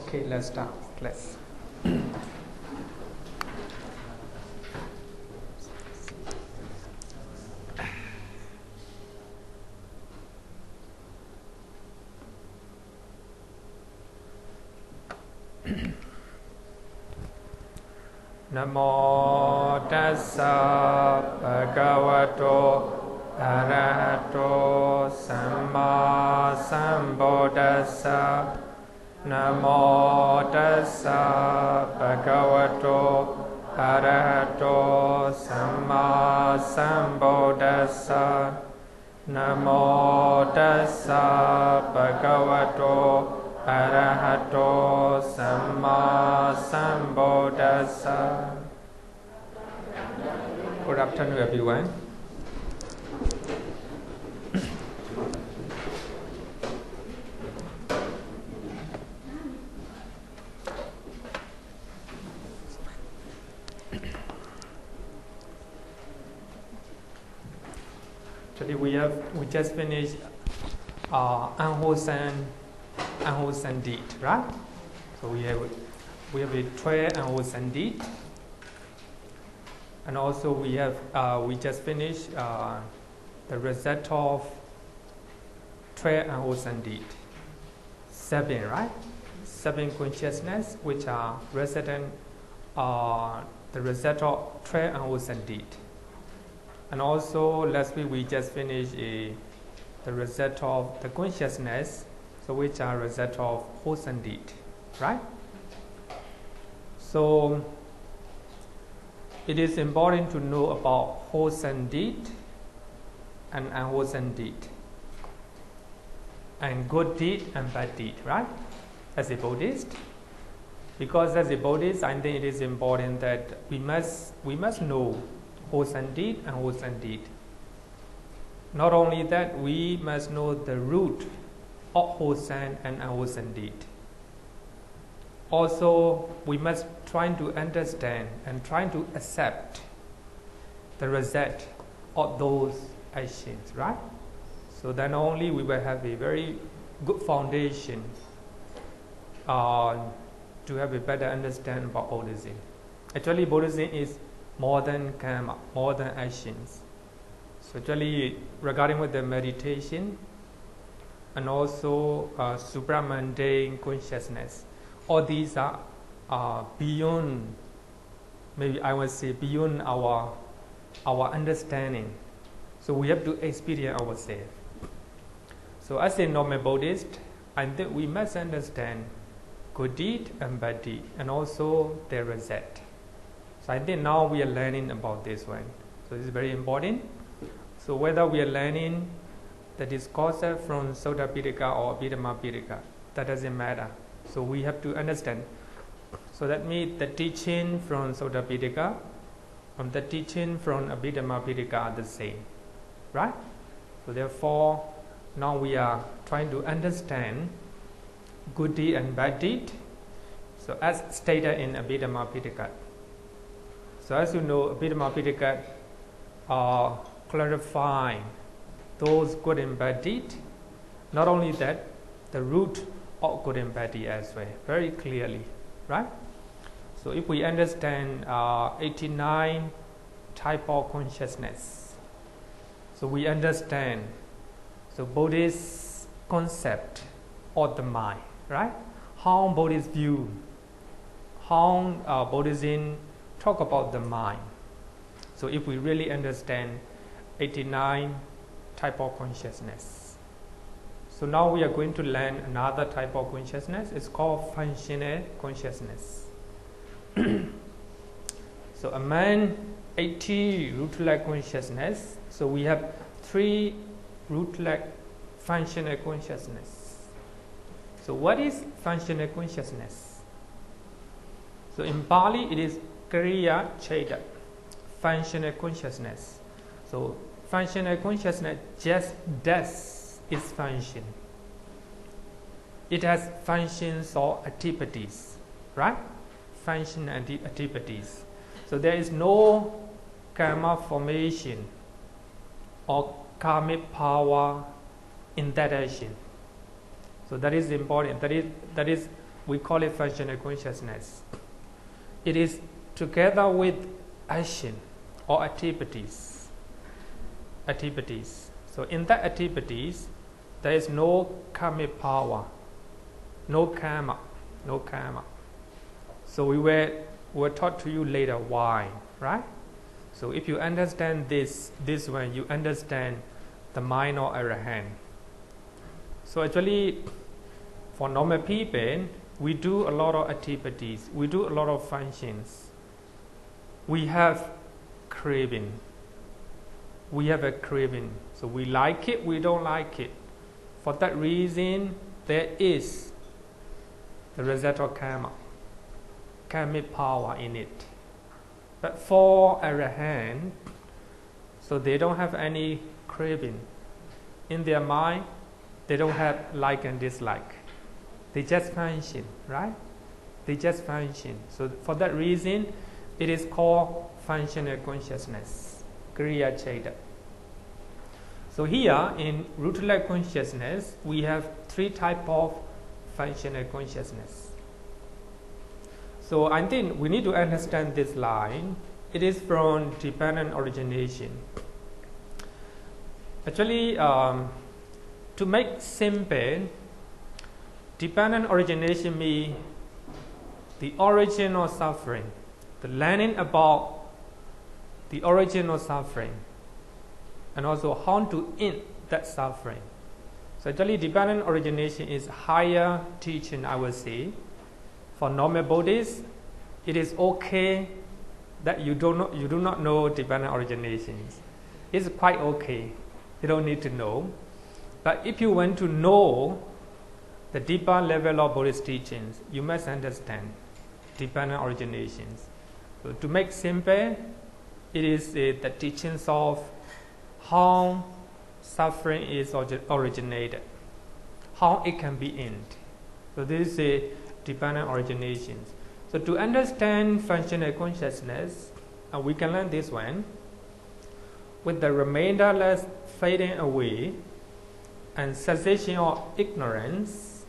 Okay, let's start. Let's. Namo tassa bhagavato arahato samma sambuddhassa. Namo tassa bhagavato arahato samma sambuddhassa. Namo tassa bhagavato arahato samma sambuddhassa. Good afternoon, everyone. Actually, we just finished unwholesome deed, right? So we have a 12 unwholesome deed, and also we just finished the result of 12 unwholesome deed. 7, right? 7 consciousness which are resident the result of 12 unwholesome deed. And also last week we just finished the result of the consciousness, so which are result of wholesome deed, right? So it is important to know about wholesome deed and unwholesome deed, and good deed and bad deed, right? As a Buddhist, because as a Buddhist, I think it is important that we must know wholesome deed and unwholesome deed. Not only that, we must know the root of wholesome and unwholesome deed. Also, we must try to understand and try to accept the result of those actions, right? So then only we will have a very good foundation to have a better understanding about Buddhism. Actually, Buddhism is more than karma, more than actions. So actually, regarding with the meditation and also supra-mundane consciousness, all these are beyond, maybe I would say beyond our understanding. So we have to experience ourselves. So as a normal Buddhist, I think we must understand good deed and bad deed, and also their result. So I think now we are learning about this one. So this is very important. So whether we are learning the discourse from Sutta Pitaka or Abhidhamma Pitaka, that doesn't matter. So we have to understand. So that means the teaching from Sutta Pitaka and the teaching from Abhidhamma Pitaka are the same, right? So therefore, now we are trying to understand good deed and bad deed. So as stated in Abhidhamma Pitaka. So as you know, Abhidhamma Pitaka clarifying those good and bad deed. Not only that, the root of good and bad deed as well, very clearly, right? So if we understand 89 type of consciousness, so we understand the Buddhist concept of the mind, right? How Buddhists view, how Buddhism talk about the mind. So if we really understand 89 type of consciousness. So now we are going to learn another type of consciousness. It's called functional consciousness. So among 80 rootless consciousness, so we have 3 rootless functional consciousness. So what is functional consciousness? So in Pali it is kiriya-citta, functional consciousness. So functional consciousness just does its function. It has functions or activities, right? Function and activities. So there is no karma formation or karmic power in that action. So that is important. That is we call it functional consciousness. It is together with action or activities. So in that activities, there is no kammic power, no karma. So we were taught to you later why, right? So if you understand this one, you understand the mind of Arahant. So actually, for normal people, we do a lot of activities, we do a lot of functions. We have craving. We have a craving. So we like it, we don't like it. For that reason, there is the result of karma, karmic power in it. But for Arahant, so they don't have any craving. In their mind, they don't have like and dislike. They just function, right? They just function. So for that reason, it is called functional consciousness, kiriya-citta. So here in rootless consciousness, we have three types of functional consciousness. So I think we need to understand this line. It is from dependent origination. Actually, to make simple, dependent origination means the origin of suffering, the learning about the origin of suffering, and also how to end that suffering. So actually, dependent origination is higher teaching, I would say. For normal Buddhists, it is okay that you do not know dependent originations. It's quite okay. You don't need to know. But if you want to know the deeper level of Buddhist teachings, you must understand dependent originations. So to make simple, it is the teachings of how suffering is originated, how it can be ended. So this is a dependent originations. So to understand functional consciousness, we can learn this one. With the remainderless fading away and cessation of ignorance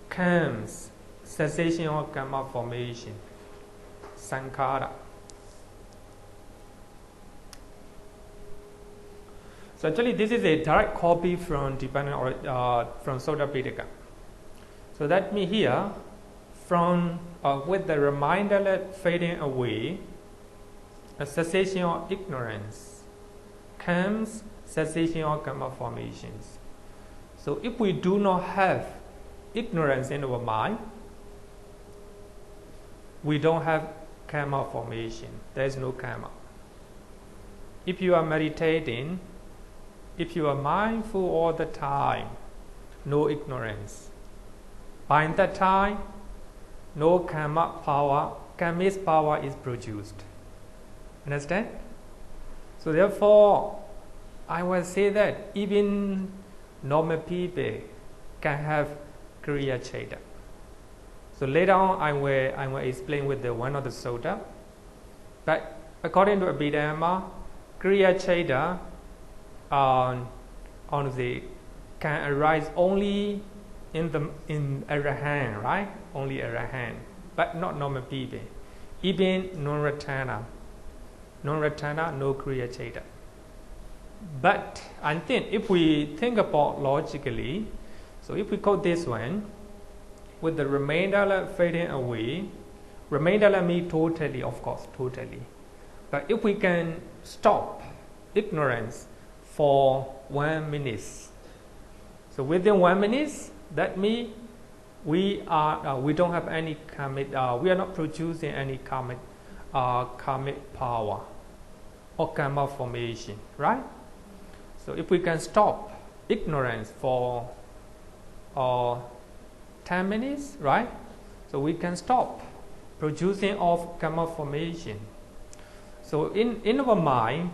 comes cessation of karma formation, sankhāra. So actually, this is a direct copy from from Sutta Pitaka. So that means here, from with the reminderless fading away, a cessation of ignorance comes cessation of karma formations. So if we do not have ignorance in our mind, we don't have karma formation. There is no karma. If you are meditating, if you are mindful all the time, no ignorance. By that time, no karma power, karmic power is produced. Understand? So therefore, I will say that even normal people can have kiriya-citta. So later on, I will explain with the one of the sutta. But according to Abhidhamma, kiriya-citta on the can arise only in Arahant, right? Only Arahant, but not normal people. Even non-ratana, no kiriya-citta. But I think if we think about logically, so if we quote this one, with the remainder fading away, remainder means totally, of course, totally. But if we can stop ignorance for 1 minute, so within 1 minute, that means we don't have any karmic, we are not producing any karmic power or karma formation, right? So if we can stop ignorance for 10 minutes, right? So we can stop producing of karma formation. So in our mind,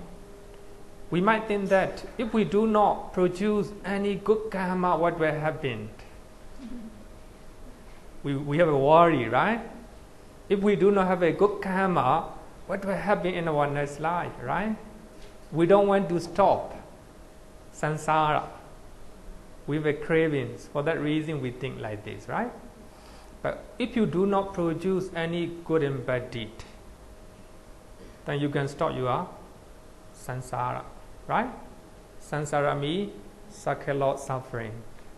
we might think that if we do not produce any good karma, what will happen? We have a worry, right? If we do not have a good karma, what will happen in our next life, right? We don't want to stop samsara with a cravings. For that reason, we think like this, right? But if you do not produce any good and bad deed, then you can stop your sankhāra, right? Sankhāra means circular suffering,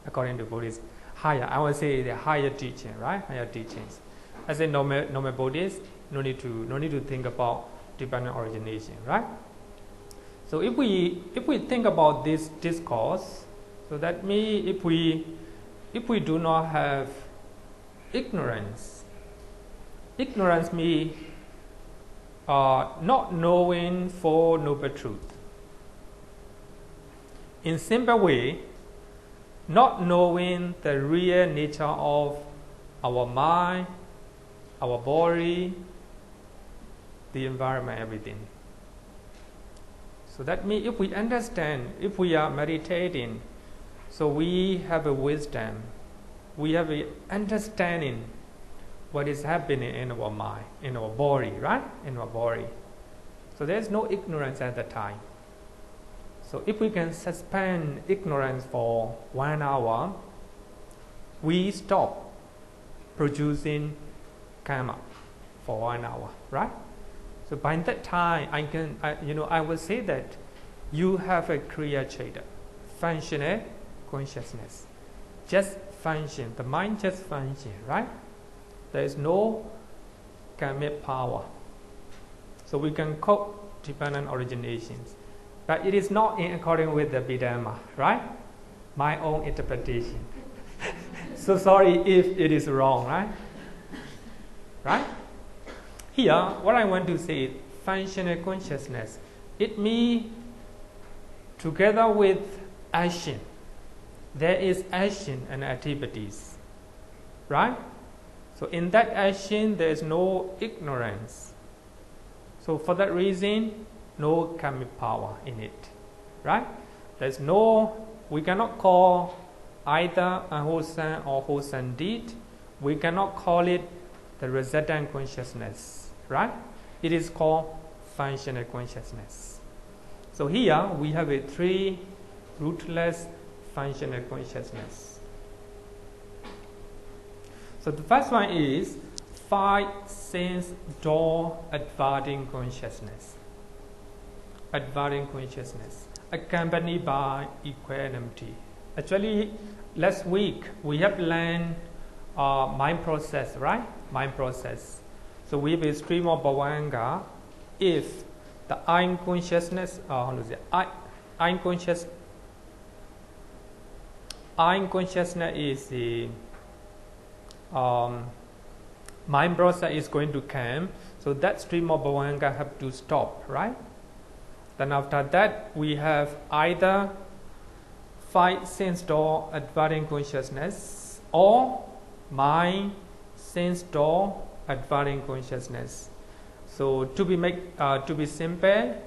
according to Buddhists. Higher, I would say the higher teaching, right? Higher teachings. As a normal Buddhist, no need to think about dependent origination, right? So if we think about this discourse, so that means if we do not have ignorance means not knowing Four Noble Truths. In simple way, not knowing the real nature of our mind, our body, the environment, everything. So that means if we understand, if we are meditating, so we have a wisdom, we have an understanding what is happening in our mind, in our body, right? In our body. So there's no ignorance at the time. So if we can suspend ignorance for 1 hour, we stop producing karma for 1 hour, right? So by that time, I would say that you have a kiriya-citta, functional consciousness, just function. The mind just function, right? There is no kammic power. So we can quote dependent originations, but it is not in accordance with the Abhidhamma, right? My own interpretation. So sorry if it is wrong, right? Right? Here, what I want to say is functional consciousness. It means together with action. There is action and activities, right? So in that action, there is no ignorance. So for that reason, no kammic power in it, right? There's no, we cannot call either unwholesome or wholesome deed. We cannot call it the resultant consciousness, right? It is called functional consciousness. So here we have a 3 rootless functional consciousness. So the first one is 5 sense door adverting consciousness. Adverting consciousness, accompanied by equanimity. Actually, last week we have learned mind process, right? Mind process. So we have a stream of bhavanga. If the I consciousness, I consciousness is the mind process is going to come. So that stream of bhavanga have to stop, right? Then after that, we have either 5 sense door adverting consciousness or mind sense door adverting consciousness. So to be simple,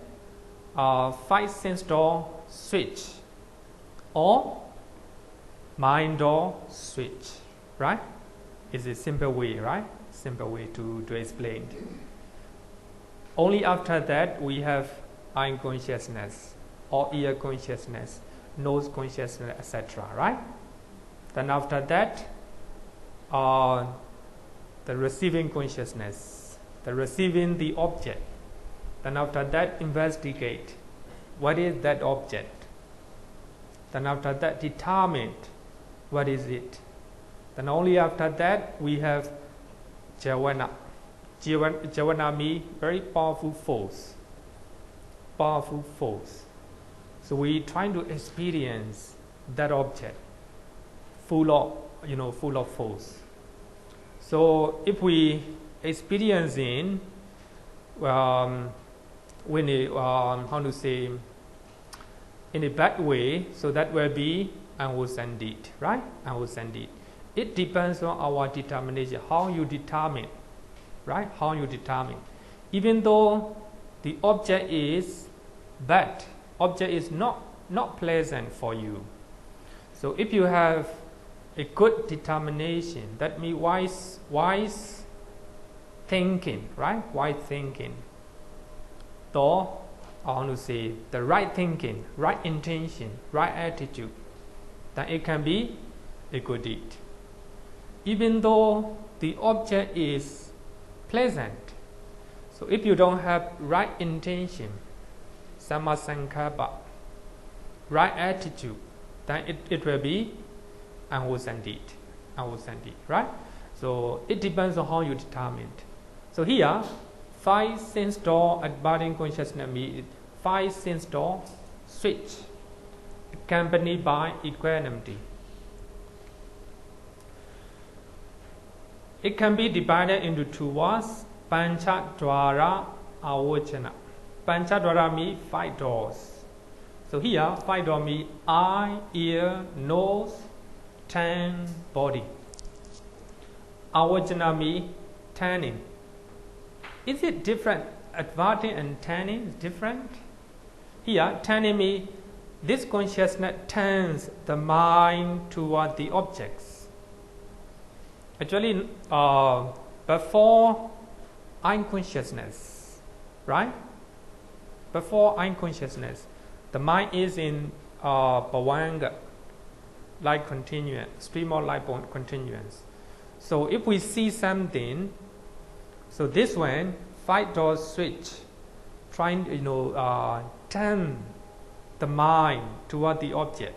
5 sense door switch or mind door switch, right? It's a simple way, right? Simple way to explain. Only after that we have eye consciousness or ear consciousness, nose consciousness, etc., right? Then after that, the receiving consciousness, the receiving the object. Then after that, investigate what is that object. Then after that, determine what is it. Then only after that we have jhāvana. Jhāvana means very powerful force. Powerful force. So we trying to experience that object full of force. So if we experiencing when in a bad way, so that will be unwholesome deed, right? Unwholesome deed. It depends on our determination, how you determine, right? How you determine. Even though the object is bad, object is not pleasant for you. So if you have a good determination, that means wise thinking, right? Wise thinking. Or I want to say the right thinking, right intention, right attitude, then it can be a good deed. Even though the object is pleasant. So if you don't have right intention, samma sankhāra, right attitude, then it will be unwholesome deed, right? So it depends on how you determine it. So here, 5 sense door abiding consciousness means 5 sense door switch, accompanied by equanimity. It can be divided into 2 words, panchadwara avijana. Panchadwara means 5 doors. So here, 5 doors means eye, ear, nose, tongue, body. Avijana means turning. Is it different? Adverting and turning is different. Here, turning means this consciousness turns the mind toward the objects. Actually, before unconsciousness, right? Before unconsciousness, the mind is in bhavanga, light continuance, stream of light continuance. So if we see something, so this one, 5 doors switch, trying to turn the mind toward the object,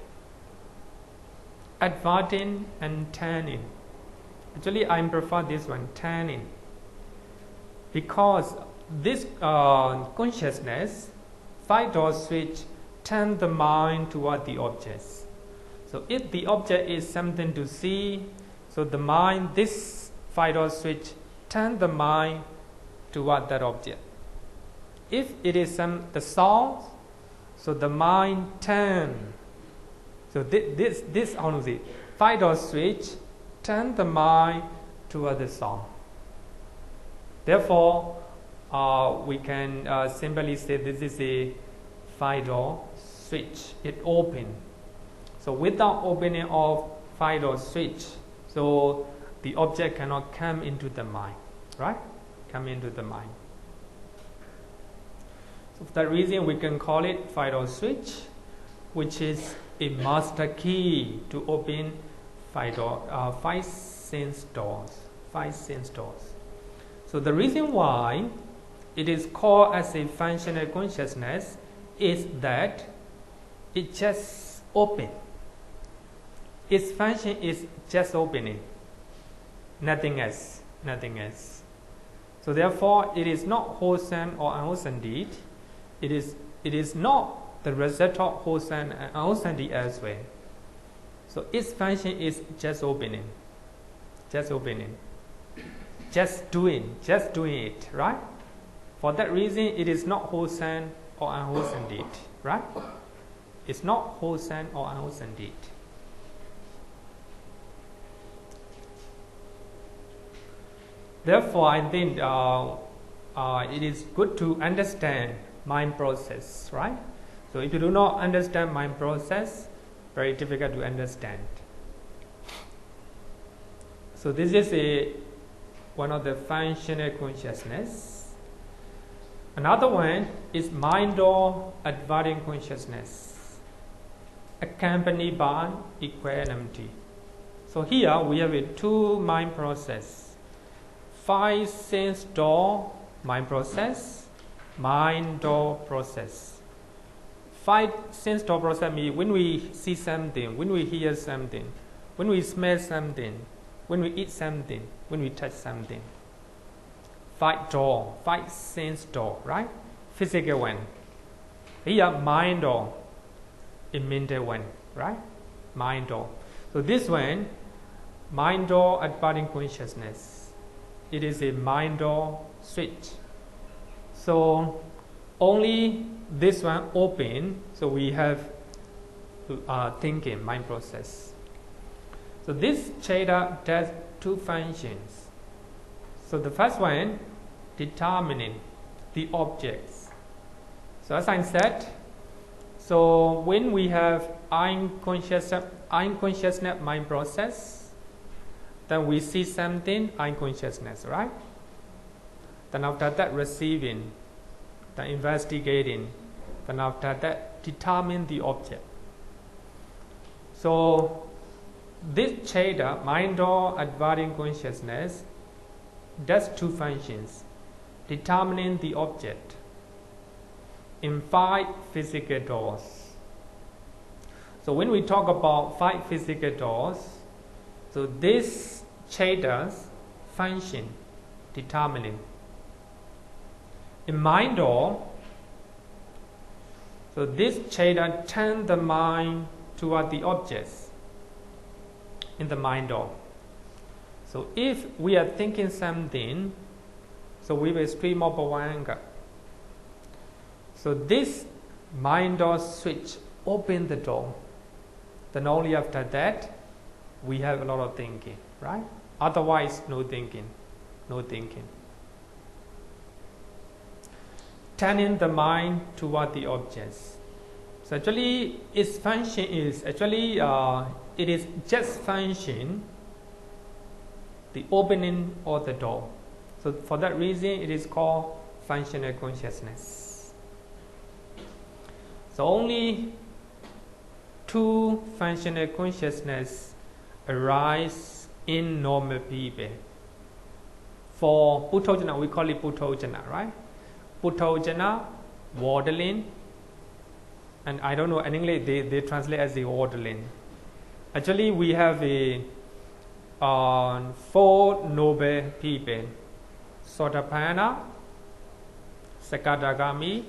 adverting and turning. Actually, I prefer this one, turning, because this consciousness, 5 doors switch, turn the mind toward the objects. So if the object is something to see, so the mind, this 5 doors switch, turn the mind toward that object. If it is the sound, so the mind turn. So this only 5 doors switch, turn the mind toward the sound. Therefore, we can simply say this is a 5 door switch. It open. So without opening of 5 door switch, so the object cannot come into the mind, right? Come into the mind. So for that reason, we can call it 5 door switch, which is a master key to open 5 sense doors. 5 sense doors. So the reason why it is called as a functional consciousness is that it just open. Its function is just opening, nothing else, nothing else. So therefore, it is not wholesome or unwholesome deed. It is not the result of wholesome and unwholesome deed elsewhere. So its function is just opening, just opening, just doing it, right? For that reason, it is not wholesome or unwholesome deed, right? It's not wholesome or unwholesome deed. Therefore, I think it is good to understand mind process, right? So if you do not understand mind process, very difficult to understand. So this is one of the functional consciousness. Another one is mind or adverting consciousness, accompanied by equanimity. So here we have a 2 mind process. 5 sense door mind process, mind door process. 5 sense door process means when we see something, when we hear something, when we smell something, when we eat something, when we touch something. 5 sense door, right? Physical one. Here mind door, a mental one, right? Mind door. So this one, mind door adverting consciousness. It is a mind door switch. So only this one open, so we have thinking, mind process. So this chatter does 2 functions. So the first one, determining the objects. So as I said, so when we have unconsciousness mind process, then we see something, unconsciousness, right? Then after that, receiving, then investigating, then after that, determine the object. So this chatter, mind or adverting consciousness, does two functions, determining the object in 5 physical doors. So when we talk about 5 physical doors, so this chaita's function determining. In mind door, so this chaita turns the mind toward the objects in the mind door. So if we are thinking something, so we will stream of bhavanga. So this mind door switch open the door. Then only after that we have a lot of thinking, right? Otherwise, no thinking, no thinking. Turning the mind toward the objects. So actually, its function is actually it is just function, the opening of the door. So for that reason, it is called functional consciousness. So only 2 functional consciousness arise in normal people. For Puthojana, we call it Puthojana, right? Puthojana, waddling, and I don't know, in English they translate as the waddling. Actually, we have a 4 noble people: Sotapanna, Sakadagami,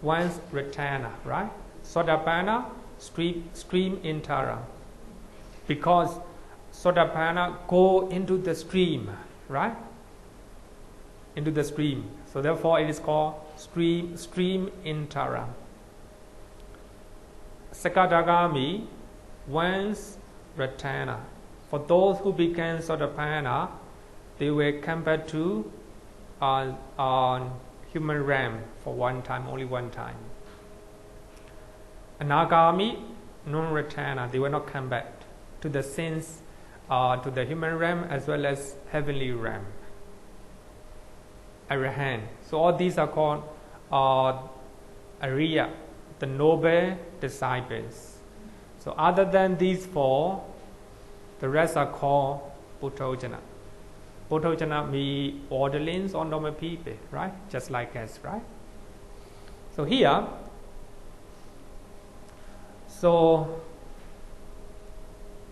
one's Ratana, right? Sotapanna, stream in Tara, because Sotapanna go into the stream, right? Into the stream. So therefore it is called stream in Tara. Sakadagami, one's Ratana. For those who became Sotapanna, they will come back to human realm for one time, only one time. Anagami, non-Ratana, they will not come back to the sense, to the human realm as well as heavenly realm. Arahant. So all these are called Ariya, the noble disciples. So other than these 4, the rest are called Puthojana. Puthojana means orderlings or normal people, right? Just like us, right? So here, so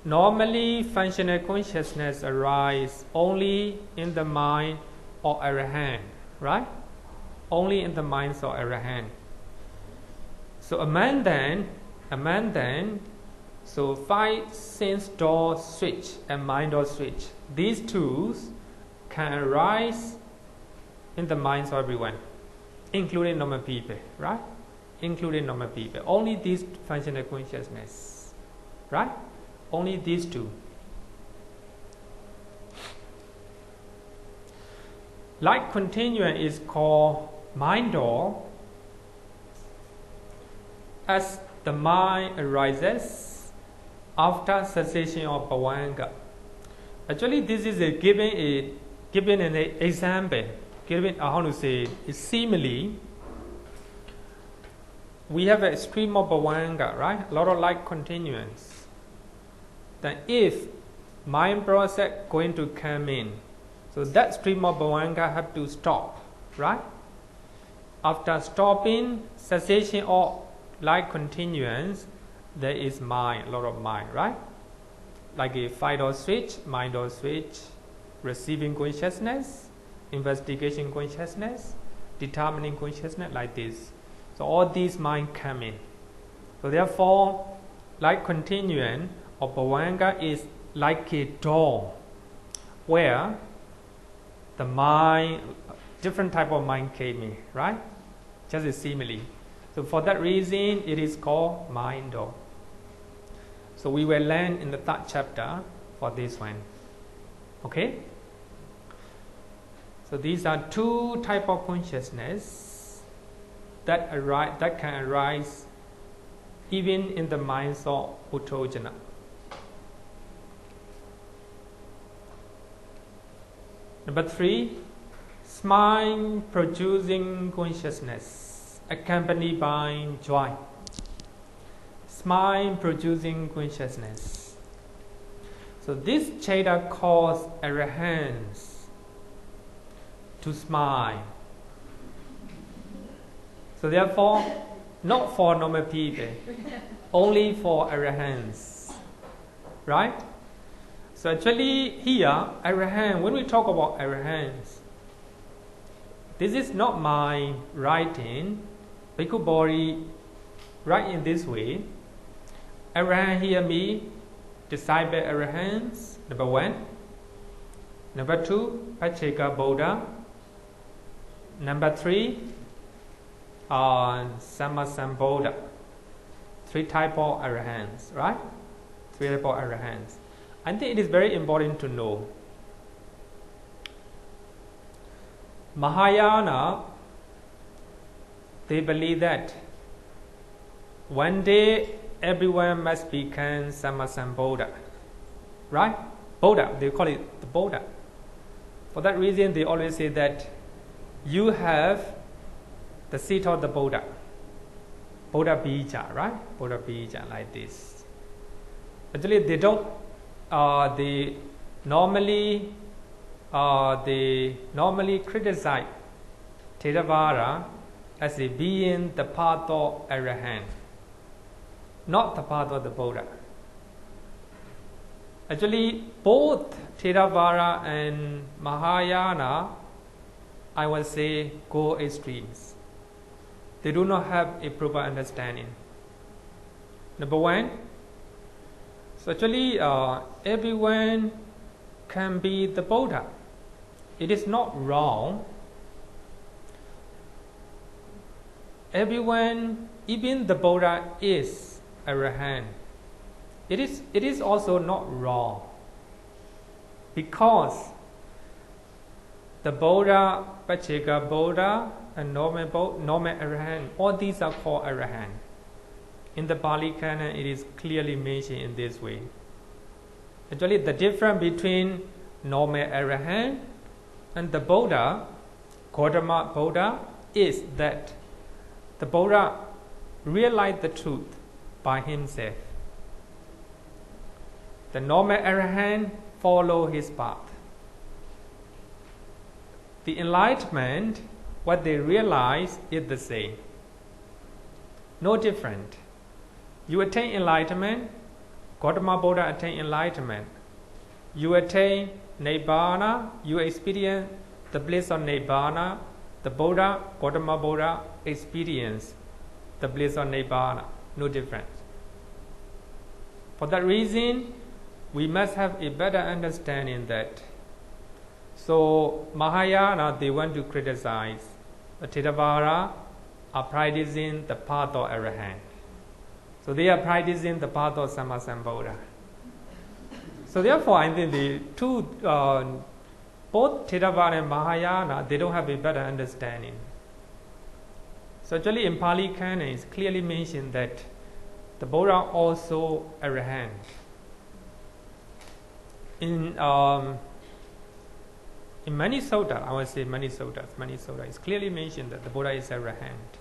normally functional consciousness arises only in the mind or arahant, right? Only in the minds of arahant. So a man then, so 5 sense door switch and mind door switch, these 2 can arise in the minds of everyone, including normal people, right? Including normal people. Only these functional consciousness, right? Only these 2. Like continuum is called mind door as the mind arises after cessation of bhavanga. Actually, this is given an example. Given how to say it, simile. We have a stream of bhavanga, right? A lot of like continuance. Then if mind process going to come in, so that stream of bhavanga have to stop, right? After stopping cessation of like continuance, there is mind, a lot of mind, right? Like a 5 door switch, mind door switch, receiving consciousness, investigation consciousness, determining consciousness, like this. So all these mind come in. So therefore, like continuum of bhavanga is like a door where the mind, different type of mind came in, right? Just a simile. So for that reason, it is called mind door. So we will learn in the 3rd chapter for this one. Okay? So these are 2 type of consciousness that can arise even in the minds of Puthojana. Number 3, smile producing consciousness accompanied by joy. Smile producing consciousness. So this chaita calls arahants to smile. So therefore, not for normal people, only for arahants, right? So actually here, arahant, when we talk about arahants, this is not my writing. Bhikkhu Bodhi write in this way. Arahant here means disciple arahants, number 1. Number 2, Pacceka Buddha. Number 3, Sammasambuddha. 3 type of arahants, right? 3 type of arahants. I think it is very important to know. Mahayana, they believe that one day everyone must become Sammasambuddha, right? Buddha, they call it the Buddha. For that reason, they always say that you have the seat of the Buddha. Buddha bija, right? Buddha bija, like this. Actually, they don't. They normally criticize Theravada as a being the path of arahant, not the path of the Buddha. Actually, both Theravada and Mahayana, I will say, go extremes. They do not have a proper understanding. Number 1, so actually everyone can be the Buddha. It is not wrong. Everyone, even the Buddha, is arahant. It is also not wrong, because the Buddha, Pacceka Buddha, and normal arahant, all these are called arahant. In the Pali Canon, it is clearly mentioned in this way. Actually, the difference between normal arahant and the Buddha, Gautama Buddha, is that the Buddha realized the truth by himself. The normal arahant follow his path. The enlightenment, what they realize, is the same. No different. You attain enlightenment, Gautama Buddha attain enlightenment. You attain Nibbana, you experience the bliss of Nibbana. The Buddha, Gautama Buddha, experience the bliss of Nibbana. No difference. For that reason, we must have a better understanding that. So Mahayana, they want to criticize the Theravada are practicing the path of arahant. So they are practicing the path of Sammasambuddha. So therefore, I think the two, both Theravada and Mahayana, they don't have a better understanding. So actually in Pali Canon, it's clearly mentioned that the Buddha also arahant. In many suttas, I would say many suttas, it's clearly mentioned that the Buddha is arahant,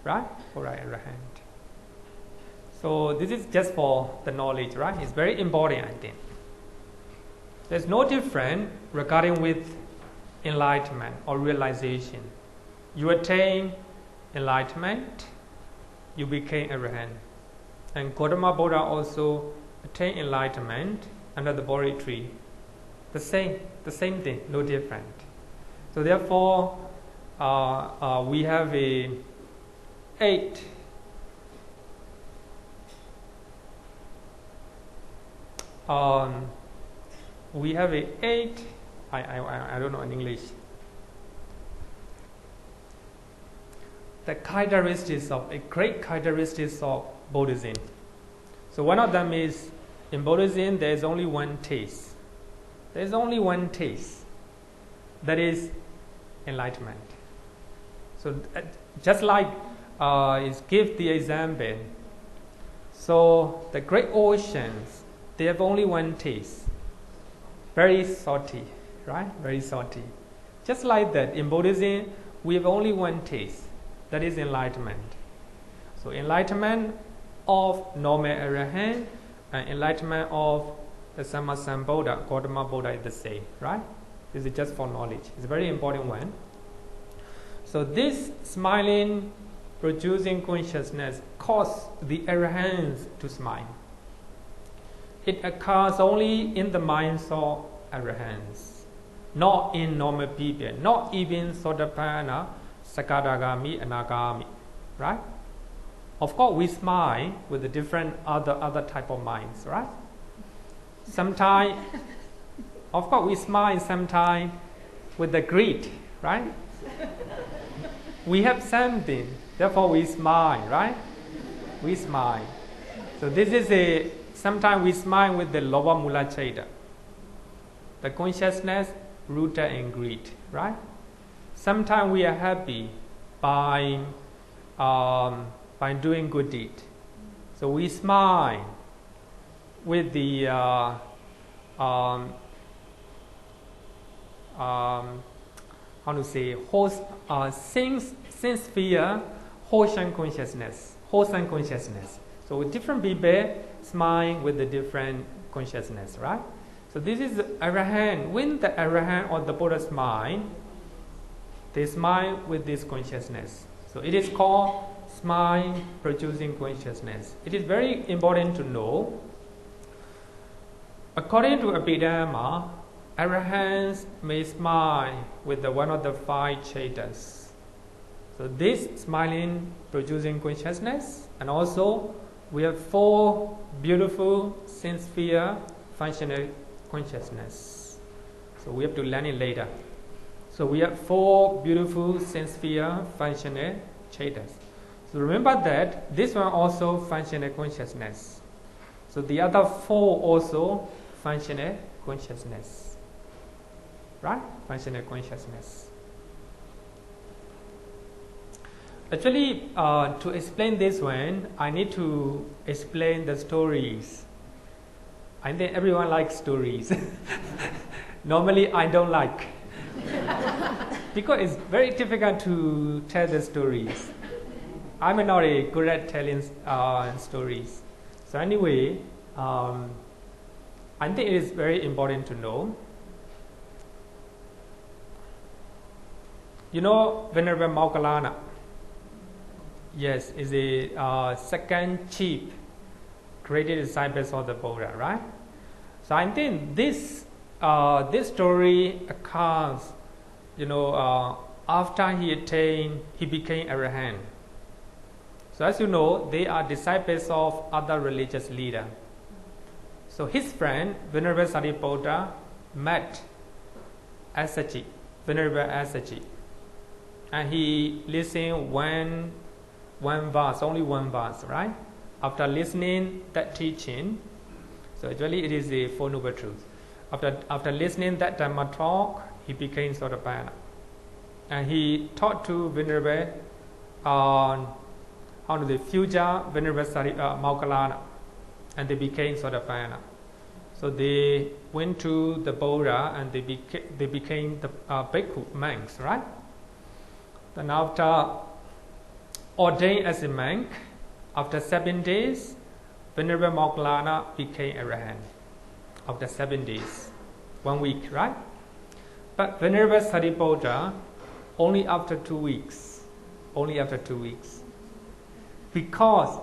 right? Buddha arahant. So this is just for the knowledge, right? It's very important, I think. There's no difference regarding with enlightenment or realization. You attain enlightenment, you became arahant. And Gautama Buddha also attained enlightenment under the Bodhi tree. The same thing, no different. So therefore, we have eight I don't know in English. The characteristics of great characteristics of Buddhism. So one of them is, in Buddhism there is only one taste. There is only one taste. That is enlightenment. So just like give the example. So the great oceans, they have only one taste. Very salty, right? Very salty. Just like that, in Buddhism, we have only one taste. That is enlightenment. So enlightenment of normal arahant and enlightenment of the Sammasambuddha, Gautama Buddha is the same, right? This is just for knowledge. It's a very important one. So this smiling, producing consciousness causes the arahants to smile. It occurs only in the minds of arahants, not in normal people, not even Sotapanna, Sakadagami, Anagami, right? Of course, we smile with the different other type of minds, right? Sometimes, of course, we smile sometimes with the greed, right? We have something, therefore we smile, right? We smile. So this is sometimes we smile with the lokuttara-citta, the consciousness rooted in greed, right? Sometimes we are happy by doing good deed. So we smile with the Sense-sphere Wholesome Consciousness. Wholesome Consciousness. So with different people smile with the different consciousness, right? So this is arahant. When the arahant or the Buddha smile, they smile with this consciousness. So it is called smile producing consciousness. It is very important to know. According to Abhidhamma, arahants may smile with one of the 5 cettas. So this smiling producing consciousness, and also we have 4 beautiful sense-sphere functional consciousness. So we have to learn it later. So we have 4 beautiful sense-sphere functional cettas. So remember that this one also functional consciousness. So the other 4 also functional consciousness. Right? Functional consciousness. Actually, to explain this one, I need to explain the stories. I think everyone likes stories. Normally, I don't like. Because it's very difficult to tell the stories. I'm not good at telling stories. So anyway, I think it is very important to know. You know Venerable Moggallana? Yes, is a second chief greatest disciple of the Buddha, right? So I think this story occurs, after he became arahant. So as you know, they are disciples of other religious leaders. So his friend Venerable Sariputta met Assaji, Venerable Assaji, and he listened one verse, only one verse, right? After listening that teaching, so actually it is the Four Noble Truths. After listening that Dhamma talk, he became Sotapanna, and he taught to Venerable the future Venerable Moggallana, and they became Sotapanna. So they went to the Buddha and they became the bhikkhu monks, right? Then after ordained as a monk, after 7 days, Venerable Moggallana became arahant. After 7 days, 1 week, right? But Venerable Sariputta only after 2 weeks. Only after 2 weeks. Because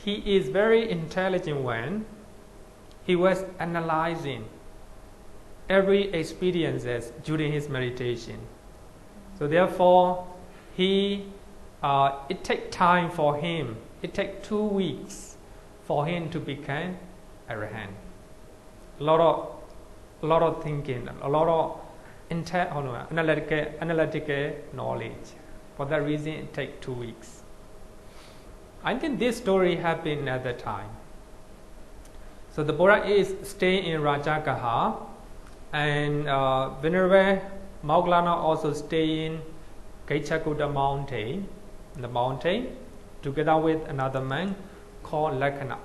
he is very intelligent one, he was analyzing every experiences during his meditation. So therefore, it takes time for him. It takes 2 weeks for him to become arahant. A lot of thinking, a lot of analytical knowledge. For that reason, it takes 2 weeks. I think this story happened at the time. So the Buddha is staying in Rajagaha, and Venerable Moggallana also staying in Kaichakuta mountain, together with another man called Lakkhana.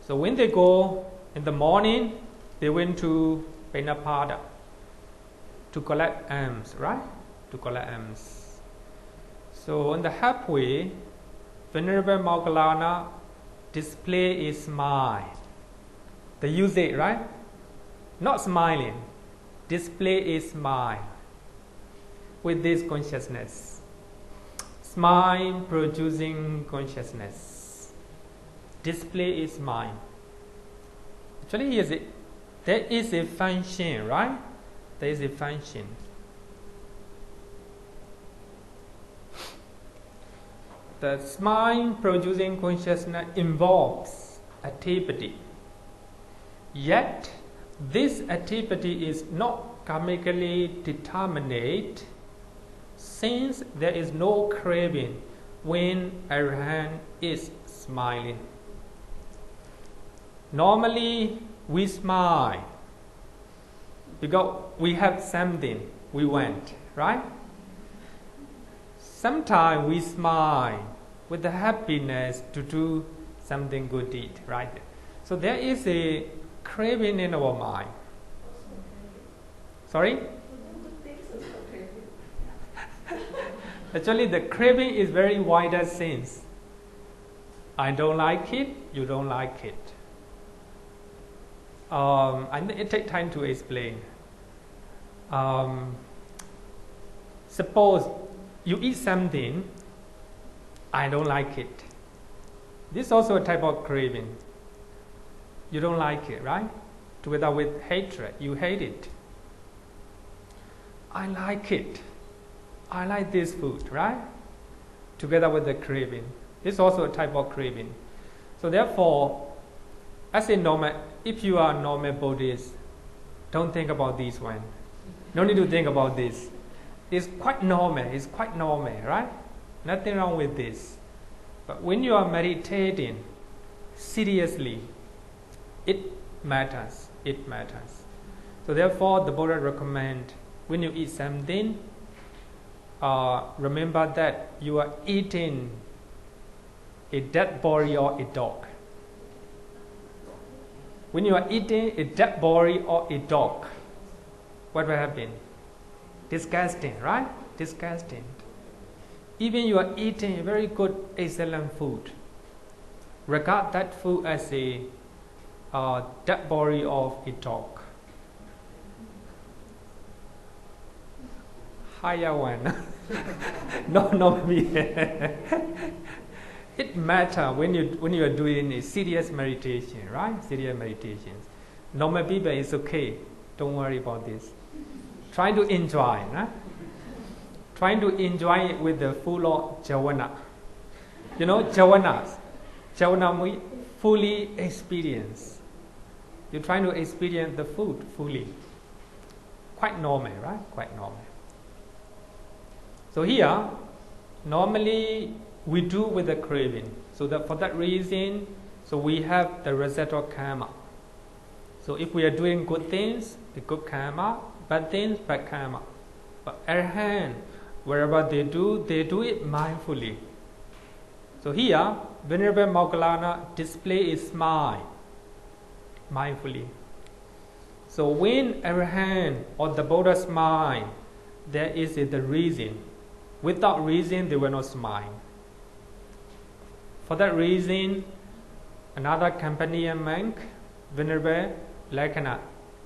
So when they go in the morning, they went to Penapada to collect alms, right? To collect alms. So on the halfway, Venerable Moggallana display a smile. The usage, right? Not smiling, display a smile with this consciousness. Smile producing consciousness. Display a smile. Actually, there is a function, right? There is a function. The smile producing consciousness involves activity. Yet, this activity is not karmically determinate, since there is no craving when Arahant is smiling. Normally, we smile because we have something we want, right? Sometimes we smile with the happiness to do something good deed, right? So there is a craving in our mind. Sorry? Actually, the craving is very wider sense. I don't like it, you don't like it. It takes time to explain. Suppose you eat something, I don't like it. This is also a type of craving. You don't like it, right? Together with hatred, you hate it. I like it. I like this food, right? Together with the craving. This is also a type of craving. So therefore, as a normal, if you are a normal Buddhist, don't think about this one. No need to think about this. It's quite normal. It's quite normal, right? Nothing wrong with this. But when you are meditating seriously, it matters. It matters. So therefore, the Buddha recommends when you eat something, remember that you are eating a dead body or a dog. When you are eating a dead body or a dog, what will happen? Disgusting, right? Disgusting. Even you are eating a very good, excellent food, regard that food as a dead body of a dog. Higher one. no, me. It matters when you are doing a serious meditation, right? Serious meditations. Normal people is okay. Don't worry about this. Try to enjoy, right? Trying to enjoy it with the full of jhana. You know, jhana we fully experience. You're trying to experience the food fully. Quite normal, right? Quite normal. So here, normally we do with the craving. So that for that reason, so we have the residual karma. So if we are doing good things, the good karma, bad things, bad karma. But Arahant, wherever they do it mindfully. So here, Venerable Moggallana display a smile mindfully. So when Arahant or the Buddha smile, there is the reason. Without reason, they will not smile. For that reason, another companion monk, Venerable Lakana,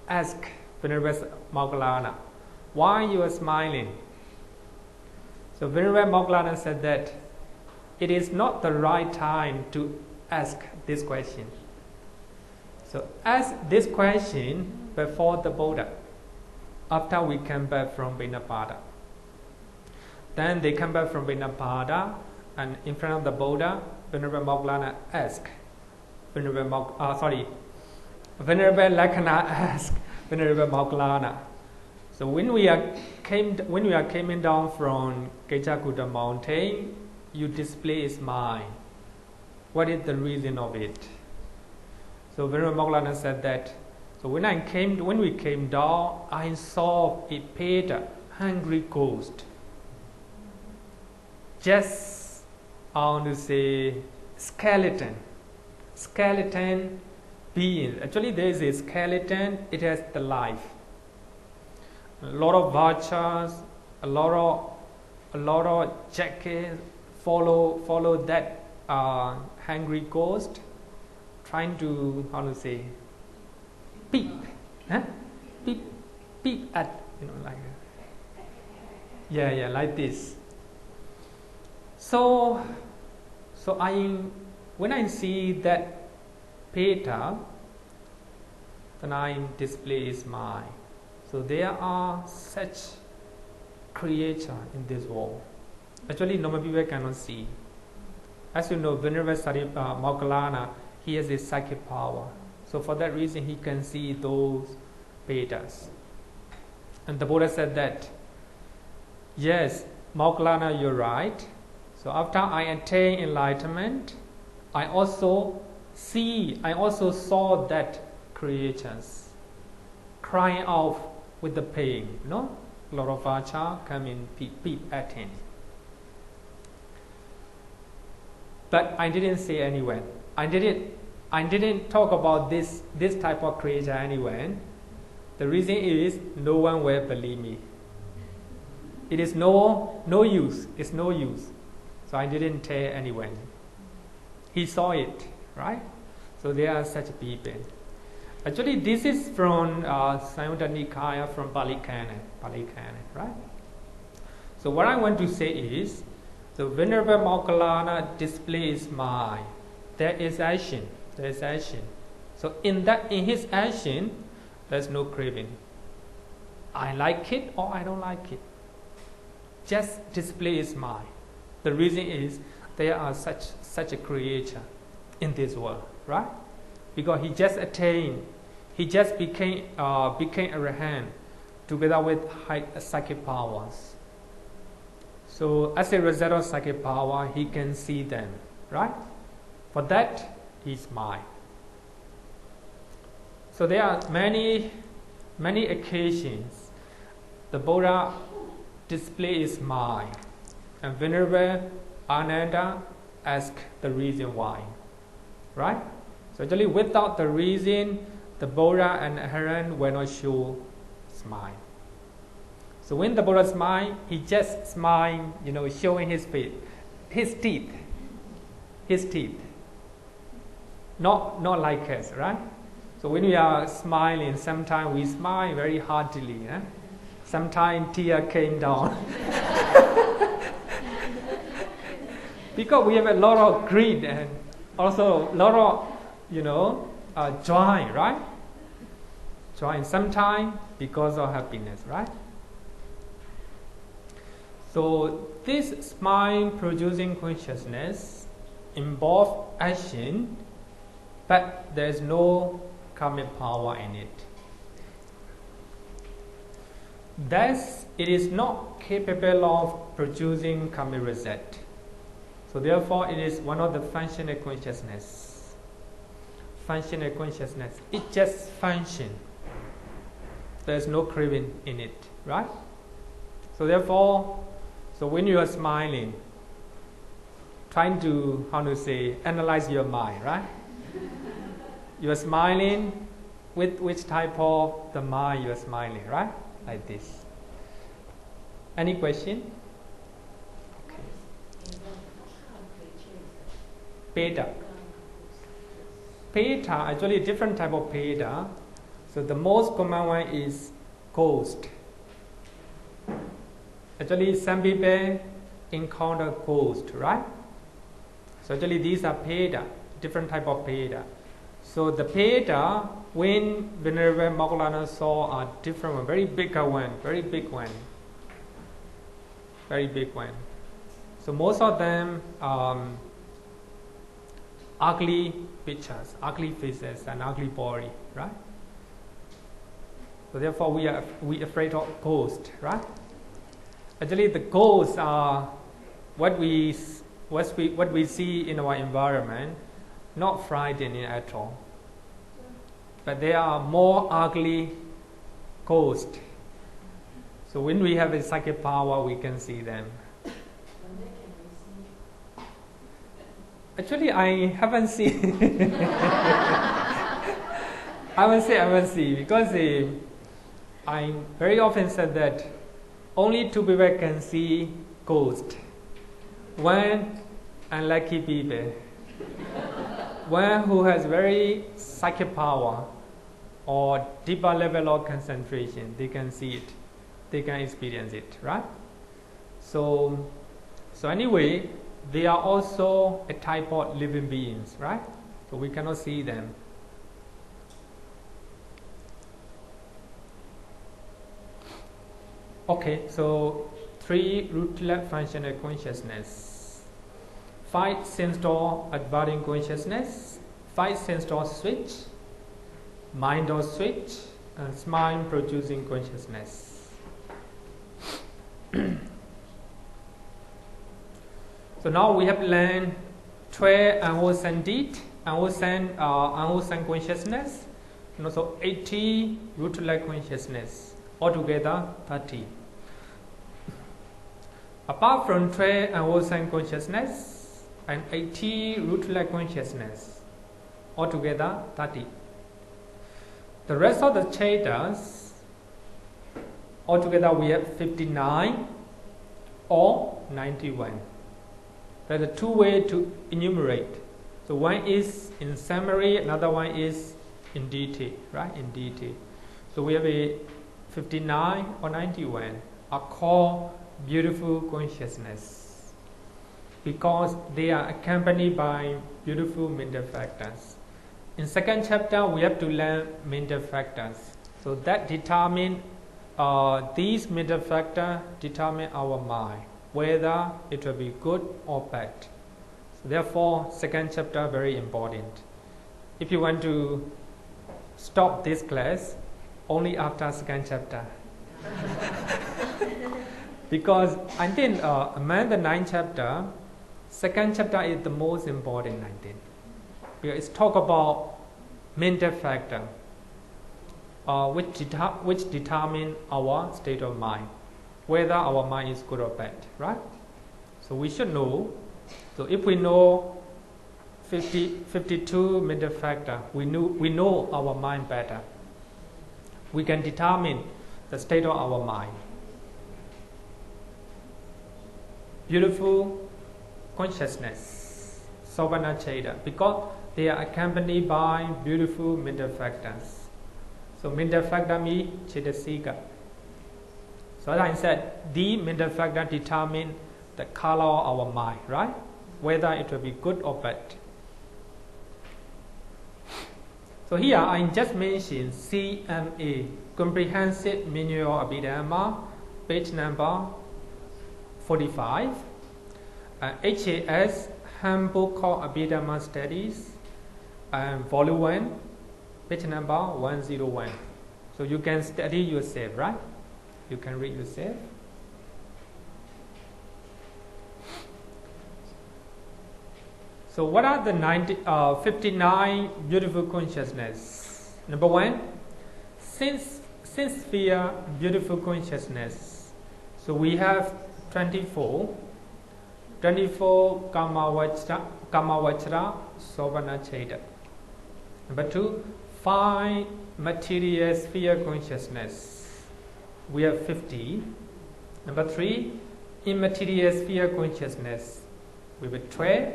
asked Venerable Moggallana, why you are smiling? So Venerable Moggallana said that it is not the right time to ask this question. So ask this question before the Buddha, after we come back from Vinapada. Then they come back from Vinapada, and in front of the Buddha, Venerable Moggallana asked, Venerable Lakana asked Venerable Moggallana. So when we are coming down from Kechakuta mountain, you display a smile. What is the reason of it? So Venerable Moggallana said that. So when we came down, I saw a pet hungry ghost. Just I want to say skeleton being. Actually, there is a skeleton. It has the life. A lot of vultures, a lot of jackals follow that hungry ghost, trying to peep peep at, like, like this. So when I see that Peta, then I display is mine. So there are such creatures in this world. Actually, normal people cannot see. As you know, Venerable Moggallana, he has a psychic power. So for that reason, he can see those Petas. And the Buddha said that, yes, Moggallana, you're right. So after I attain enlightenment, I also saw that creatures crying out with the pain, Chlorovacha come in, peep at him. But I didn't say anywhere. I didn't talk about this type of creature anywhere. The reason is no one will believe me. It is no use. It's no use. So I didn't tell anyone. He saw it, right? So there are such people. Actually, this is from Samyutta Nikaya, from Pali Canon, right? So what I want to say is, the Venerable Moggallana displays mind. There is action. So in his action, there's no craving. I like it or I don't like it. Just display is mind. The reason is there are such a creature in this world, right? Because he just attained, he just became arahant together with high psychic powers. So as a result of psychic power, he can see them, right? For that, he's mind. So there are many occasions the Buddha displays mind, and Venerable Ananda asked the reason why, right? So actually, without the reason, the Buddha and Arahant were not sure it's mind. So when the Buddha smiled, he just smiled, showing his teeth. Not like us, right? So when we are smiling, sometimes we smile very heartily. Sometimes tears came down. Because we have a lot of greed and also a lot of joy, right? Joy sometimes because of happiness, right? So this smile-producing consciousness involves action, but there is no karmic power in it. Thus, it is not capable of producing karmic result. So therefore, it is one of the functional consciousness. Functional consciousness. It just functions. There is no craving in it, right? So therefore, when you are smiling, trying to, analyze your mind, right? You are smiling with which type of the mind you are smiling, right? Like this. Any question? Okay. Peta. Peta, actually different type of peta. So the most common one is ghost. Actually, some people encounter ghost, right? So actually, these are peta, different type of peta. So the peta, when Venerable Moggallana saw a different one, very big one. So most of them ugly pictures, ugly faces, and ugly body, right? So therefore, we afraid of ghosts, right? Actually, the ghosts are what we see in our environment, not frightening at all. But they are more ugly ghosts. So when we have a psychic power, we can see them. Actually, I haven't seen. I haven't seen because I very often said that only two people can see ghosts. One, unlucky people. One who has very psychic power or deeper level of concentration, they can see it, they can experience it, right? So anyway, they are also a type of living beings, right? So we cannot see them. Okay, so 3 rootless functional consciousness, 5 sense door adverting consciousness, 5 sense door switch, mind door switch, and smile producing consciousness. So now we have learned 12 unwholesome deed, unwholesome consciousness, and also 80 rootless consciousness, altogether 30. Apart from 12 unwholesome consciousness and 80 rootless consciousness, altogether 30. The rest of the chapters, altogether we have 59 or 91. There are 2 ways to enumerate. So one is in summary, another one is in detail, right? In detail. So we have a 59 or 91 are called beautiful consciousness because they are accompanied by beautiful mental factors. In 2nd chapter, we have to learn mental factors. So that determine these mental factors determine our mind, whether it will be good or bad. So therefore, 2nd chapter very important. If you want to stop this class, only after 2nd chapter. Because I think among the 9th chapter, 2nd chapter is the most important, I think. Because it's talk about mental factor, which determine our state of mind, whether our mind is good or bad, right? So we should know. So if we know 52 mental factor, we know our mind better. We can determine the state of our mind. Beautiful consciousness, sobhana-citta, because they are accompanied by beautiful mental factors. So mental factor means cettasika. So as I said, the mental factor determine the color of our mind, right? Whether it will be good or bad. So here I just mentioned CMA, Comprehensive Manual of Abhidhamma, page number 45. HAS, Handbook of Abhidhamma Studies, Volume 1, page number 101. So you can study yourself, right? You can read yourself. So what are the 59 beautiful consciousness? Number 1, Sense-sphere beautiful consciousness. So we have 24 kāmāvacara-sobhana-citta. Number 2, 5 material sphere consciousness. We have 50. Number 3, immaterial sphere consciousness. We have 12.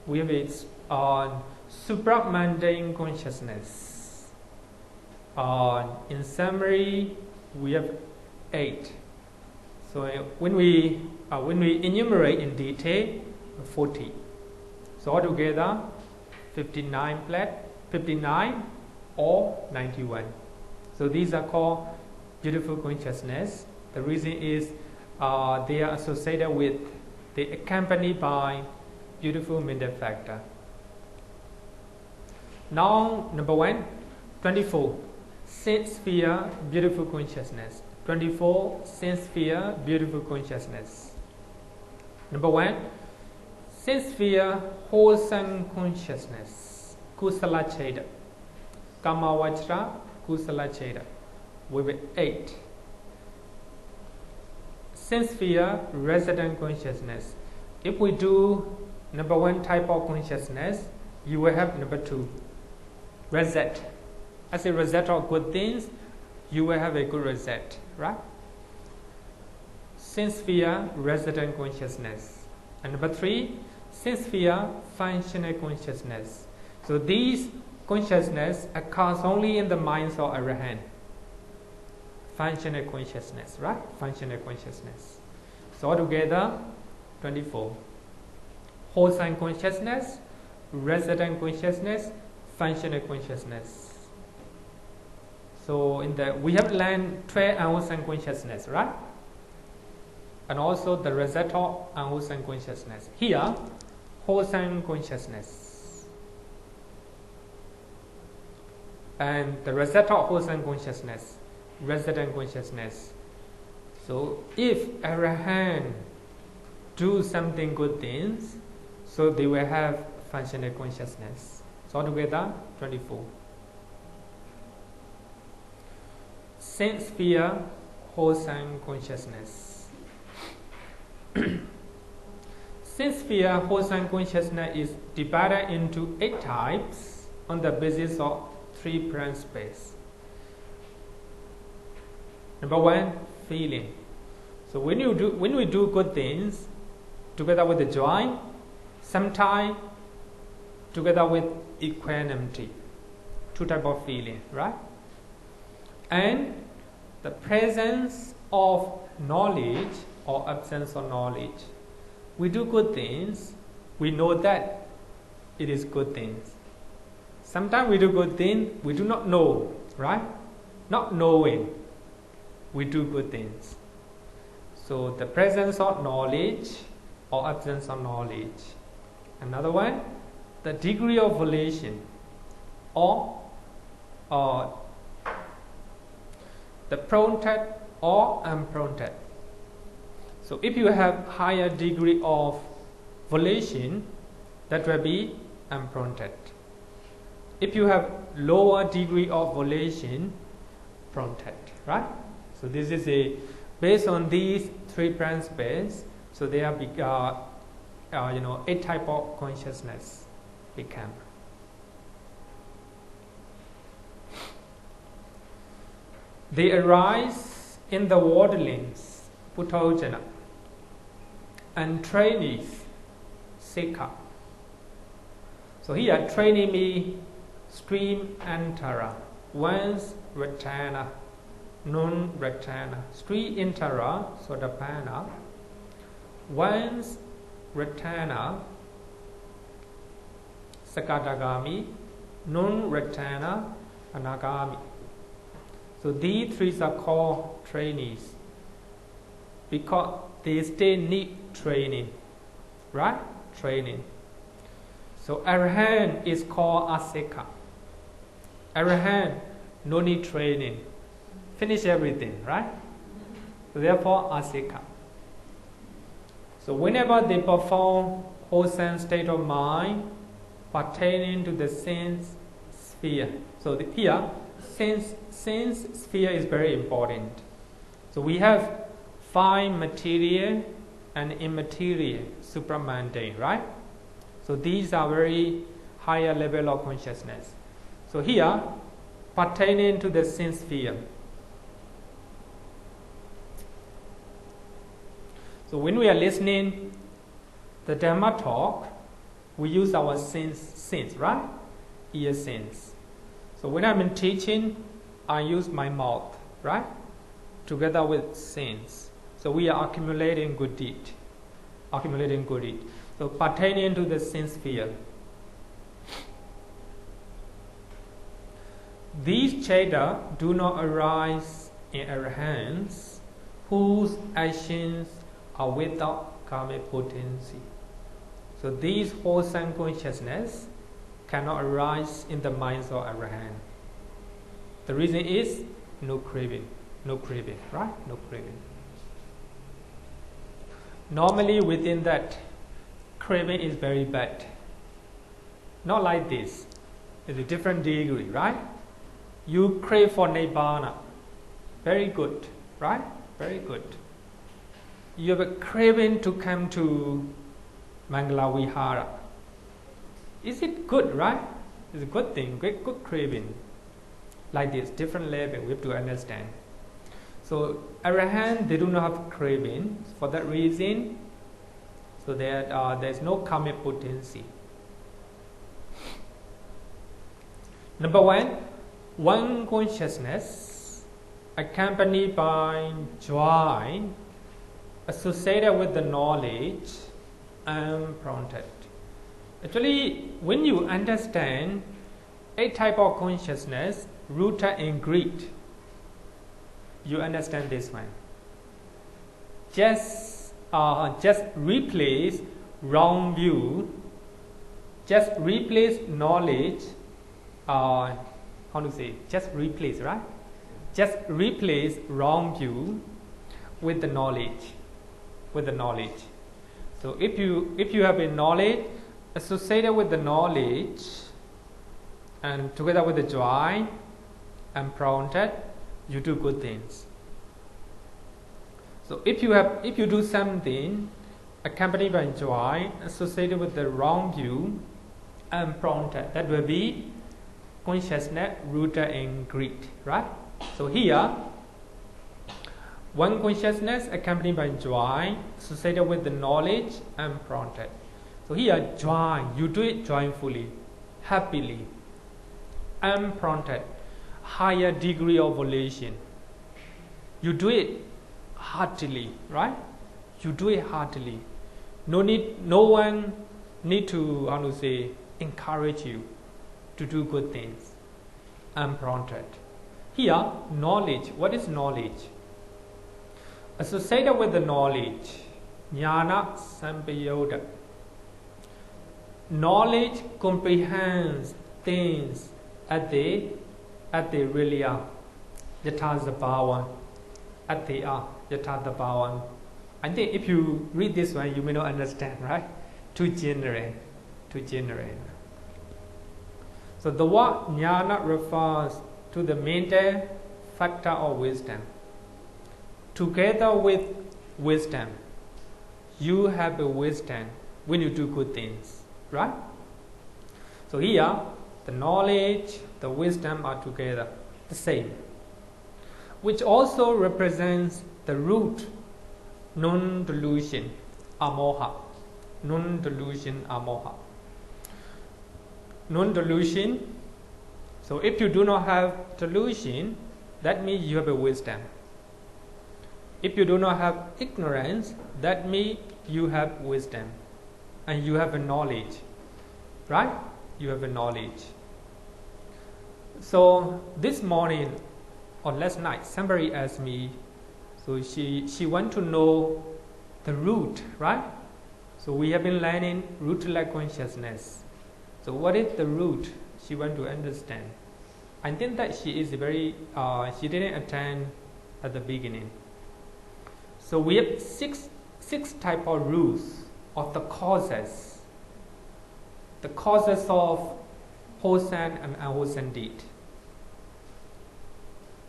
We have its supra-mundane consciousness. In summary, we have 8. So when we enumerate in detail, 40. So altogether, 59 or 91. So these are called beautiful consciousness. The reason is they are associated with, they accompanied by beautiful mental factor. Now, number 1, 24, Sense-sphere beautiful consciousness. 24, Sense-sphere beautiful consciousness. Number 1, Sense-sphere wholesome consciousness. Kusala-citta. Kāmāvacara-kusala-citta. We have 8. Sense-sphere resident consciousness. If we do number 1 type of consciousness, you will have number 2, result. As a result of good things, you will have a good result, right? Sense-sphere resident consciousness. And number 3, Sense-sphere functional consciousness. So these consciousness occurs only in the minds of Arahant. Functional consciousness, right? Functional consciousness. So altogether, 24. Wholesome consciousness, resident consciousness, functional consciousness. So we have learned 12 unwholesome consciousness, right? And also the result of unwholesome consciousness. Here, wholesome consciousness. And the result of wholesome consciousness, resident consciousness. So if Arahant do something good things, so they will have functional consciousness. So altogether, 24. Sense-sphere Wholesome Consciousness. Sense-sphere Wholesome Consciousness is divided into 8 types on the basis of 3 principles. Number 1, feeling. So when we do good things together with the joy, sometimes together with equanimity, 2 types of feeling, right? And the presence of knowledge or absence of knowledge. We do good things, we know that it is good things. Sometimes we do good things, we do not know, right? Not knowing, we do good things. So the presence of knowledge or absence of knowledge. Another one, the degree of volition or the prompted or unprompted. So if you have higher degree of volition, that will be unprompted. If you have lower degree of volition, prompted, right? So this is based on these 3 principles. So they are 8 type of consciousness become. They arise in the worldlings, puthojana, and trainees, sikha. So here training me stream antara, once returner, non returner, stream intara, sodapana, once returner, sakadagami, non returner, anagami. So these 3 are called trainees because they still need training, right? Training. So Arahant is called asika. Arahant no need training, finish everything, right? So therefore asika. So whenever they perform wholesome state of mind pertaining to the sense sphere. So here sense sphere is very important. So we have 5 material and immaterial, supra-mundane, right? So these are very higher level of consciousness. So here, pertaining to the sense sphere. So when we are listening the Dhamma talk, we use our sense, right? Ear sense. So when I'm in teaching, I use my mouth, right? Together with sense. So we are accumulating good deed. So pertaining to the sense sphere. These chatter do not arise in Arahants whose actions are without karmic potency. So these wholesome consciousness cannot arise in the minds of Arahant. The reason is no craving, right? No craving. Normally within that, craving is very bad. Not like this. It's a different degree, right? You crave for nibbana. Very good, right? Very good. You have a craving to come to Mangala Vihara. Is it good, right? It's a good thing, good craving. Like this, different level, we have to understand. So Arahant, they do not have craving. For that reason, so there is no karmic potency. Number one consciousness accompanied by joy associated with the knowledge unprompted. Actually, when you understand a type of consciousness rooted in greed, you understand this one. Just replace wrong view, just replace knowledge, just replace, right? Just replace wrong view with the knowledge, So if you have a knowledge associated with the knowledge and together with the joy and prompted, you do good things. So if you do something accompanied by joy associated with the wrong view and prompted, that will be consciousness rooted in greed, right? So here, one consciousness accompanied by joy associated with the knowledge and prompted. So here, joy, you do it joyfully, happily, unprompted, higher degree of volition. You do it heartily, right? You do it heartily. No one need to encourage you to do good things. Unprompted. Here, knowledge. What is knowledge? Associated with the knowledge, ñāṇa sambayoda. Knowledge comprehends things as they really are. Yatha-sabhava, as they are. Yatha-sabhava. I think if you read this one, you may not understand, right? Too general. So the word ñāṇa refers to the mental factor of wisdom. Together with wisdom, you have a wisdom when you do good things, right? So here, the knowledge, the wisdom are together, the same, which also represents the root, non-delusion, amoha. Non-delusion, amoha. Non-delusion. So if you do not have delusion, that means you have a wisdom. If you do not have ignorance, that means you have wisdom and you have a knowledge, right? You have a knowledge. So this morning or last night, somebody asked me, so she want to know the root, right? So we have been learning rootless consciousness. So what is the root? She want to understand. I think that she is she didn't attend at the beginning. So we have six type of roots of the causes of wholesome and unwholesome deed.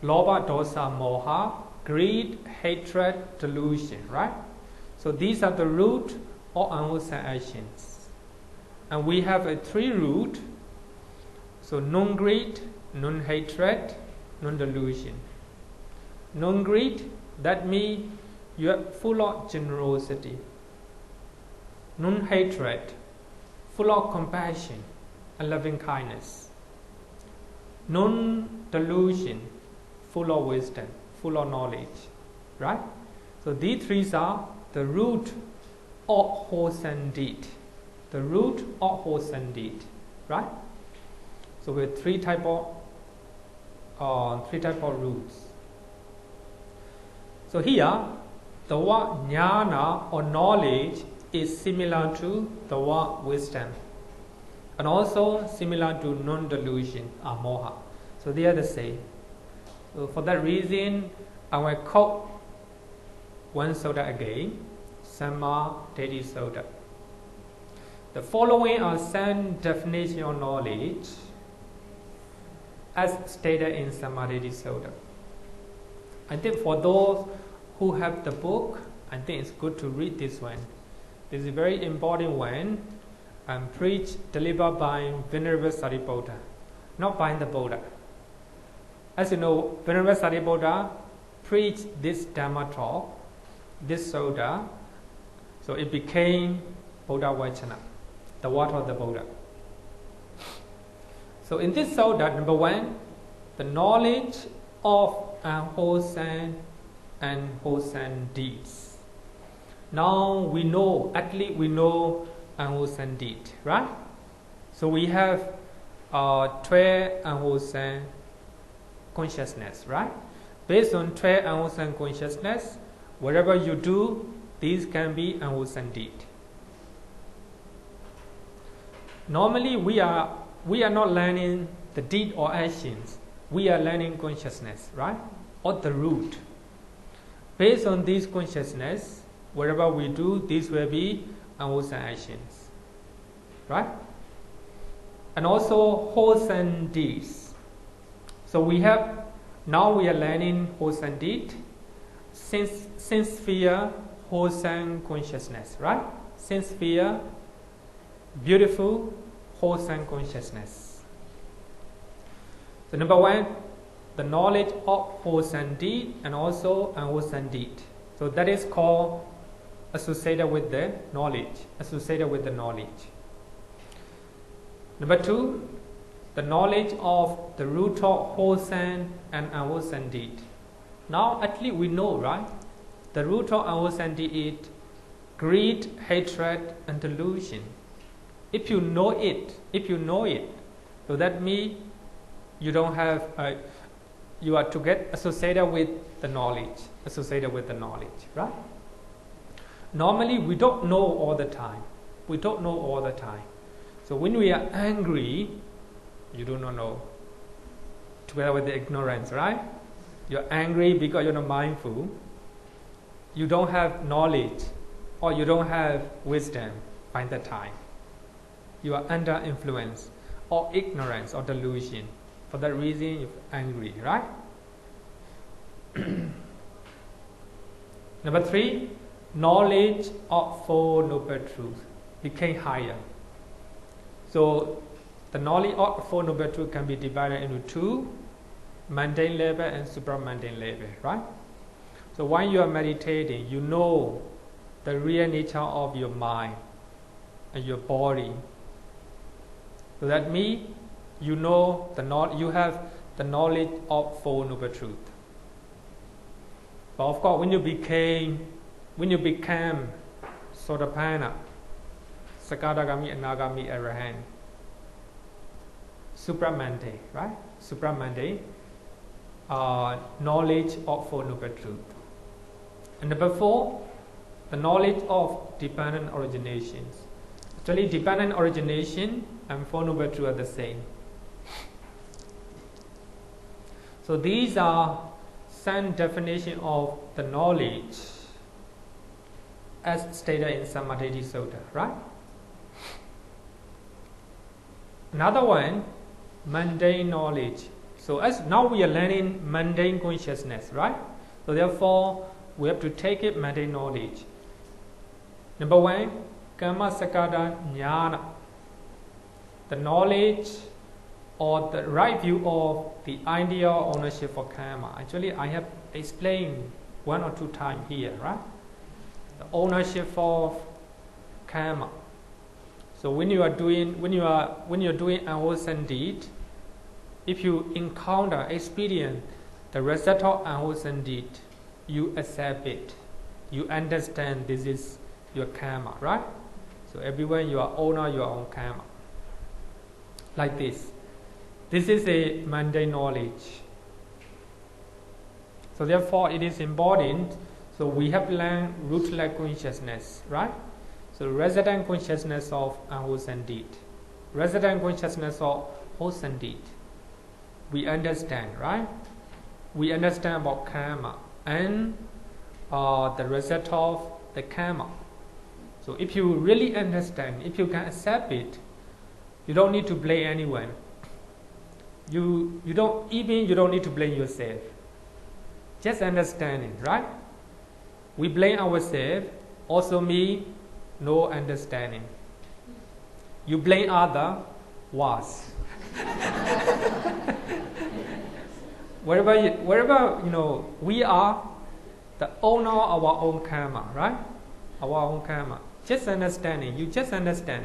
Lobha, dosa, moha, greed, hatred, delusion, right? So these are the root of unwholesome actions. And we have a three root. So non-greed, non-hatred, non-delusion. Non-greed, that means you are full of generosity. Non-hatred, full of compassion and loving kindness. Non-delusion, full of wisdom, full of knowledge, right? So these three are the root of wholesome deed. The root of wholesome deed, right? So we have three type of roots. So here, the word ñāṇa or knowledge is similar to the word wisdom, and also similar to non-delusion or moha. So they are the same. So for that reason, I will quote one sutta again, Samma-ditti Sutta. The following are some definition of knowledge as stated in Samma-ditti Sutta. I think for those who have the book, I think it's good to read this one. This is a very important one, and preached, delivered by Venerable Sariputta, not by the Buddha. As you know, Venerable Sariputta preached this Dhamma talk, this Sutta, so it became Buddha Vajana, the word of the Buddha. So in this sutta, number one, the knowledge of unwholesome and wholesome deeds. Now we know, at least we know unwholesome deed, right? So we have 12 unwholesome consciousness, right? Based on 12 unwholesome consciousness, whatever you do, these can be unwholesome deed. Normally we are not learning the deed or actions. We are learning consciousness, right? Or the root. Based on this consciousness, whatever we do, these will be unwholesome actions, right? And also wholesome deeds. So now we are learning wholesome deed, Sense-sphere Wholesome Consciousness, right? Sense-sphere, beautiful, wholesome consciousness. So number one, the knowledge of wholesome deed and also unwholesome deed. So that is called associated with the knowledge. Associated with the knowledge. Number two, the knowledge of the root of wholesome and unwholesome deed. Now at least we know, right? The root of unwholesome deed is greed, hatred, and delusion. If you know it, so that means you don't have, you are to get associated with the knowledge, right? Normally we don't know all the time. So when we are angry, you do not know. Together with the ignorance, right? You're angry because you're not mindful. You don't have knowledge or you don't have wisdom by that time. You are under influence or ignorance or delusion. For that reason, you're angry, right? Number three, knowledge of Four Noble Truths became higher. So the knowledge of Four Noble Truths can be divided into two, mundane level and supra-mundane level, right? So when you are meditating, you know the real nature of your mind and your body. So that means you know you have the knowledge of Four Noble Truths. But of course, when you became Sotapanna, Sakadagami, Anagami, Arahant, supra-mundane, right? Supra-mundane, knowledge of Four Noble Truths. And number four, the knowledge of dependent originations. Actually, dependent origination and Four Noble Truths are the same. So these are some definition of the knowledge as stated in Samadhi Sutta, right? Another one, mundane knowledge. So as now we are learning mundane consciousness, right? So therefore, we have to take it mundane knowledge. Number one, kāmācacara ñāṇa. The knowledge or the right view of the idea of ownership for karma. Actually, I have explained one or two times here, right? The ownership for karma. So when you're doing unwholesome deed, if you experience the result of unwholesome deed, you accept it. You understand this is your karma, right? So everywhere you are owner your own karma. Like this. This is a mundane knowledge. So therefore it is important. So we have learned rootless consciousness, right? So resident consciousness of unwholesome deed. Resident consciousness of wholesome deed. We understand, right? We understand about karma and the result of the karma. So if you really understand, if you can accept it, you don't need to blame anyone. You don't need to blame yourself. Just understanding, right? We blame ourselves, also mean no understanding. You blame other, worse. wherever we are the owner of our own karma, right? Our own karma. Just understanding. You just understand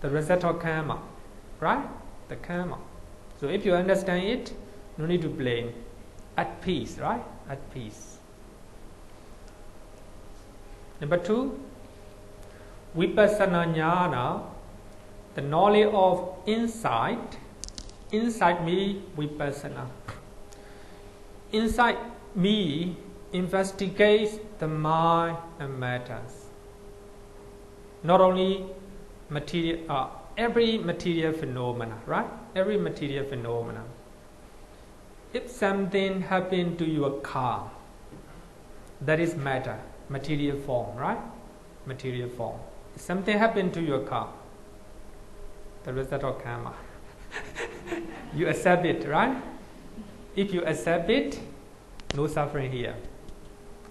the result of karma, right? the karma. So if you understand it, no need to blame. At peace, right? At peace. Number 2, vipassana ñāṇa, the knowledge of insight. Inside me, vipassana. Inside me investigates the mind and matters. Not only material, every material phenomena, right? Every material phenomena. If something happened to your car, that is matter, material form, right? Material form. If something happened to your car, the result of karma. You accept it, right? If you accept it, no suffering here.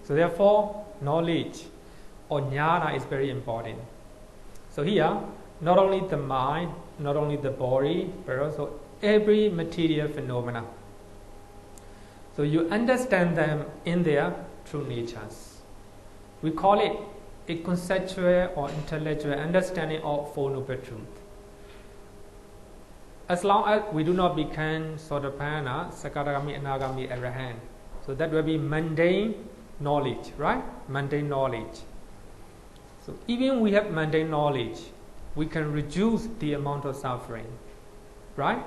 So therefore, knowledge or ñāṇa is very important. So here, not only the mind, not only the body, but also every material phenomena. So you understand them in their true natures. We call it a conceptual or intellectual understanding of Four Noble Truths. As long as we do not become Sotapanna, Sakadagami, Anagami, Arahant, so that will be mundane knowledge, right? Mundane knowledge. So even we have mundane knowledge, we can reduce the amount of suffering, right?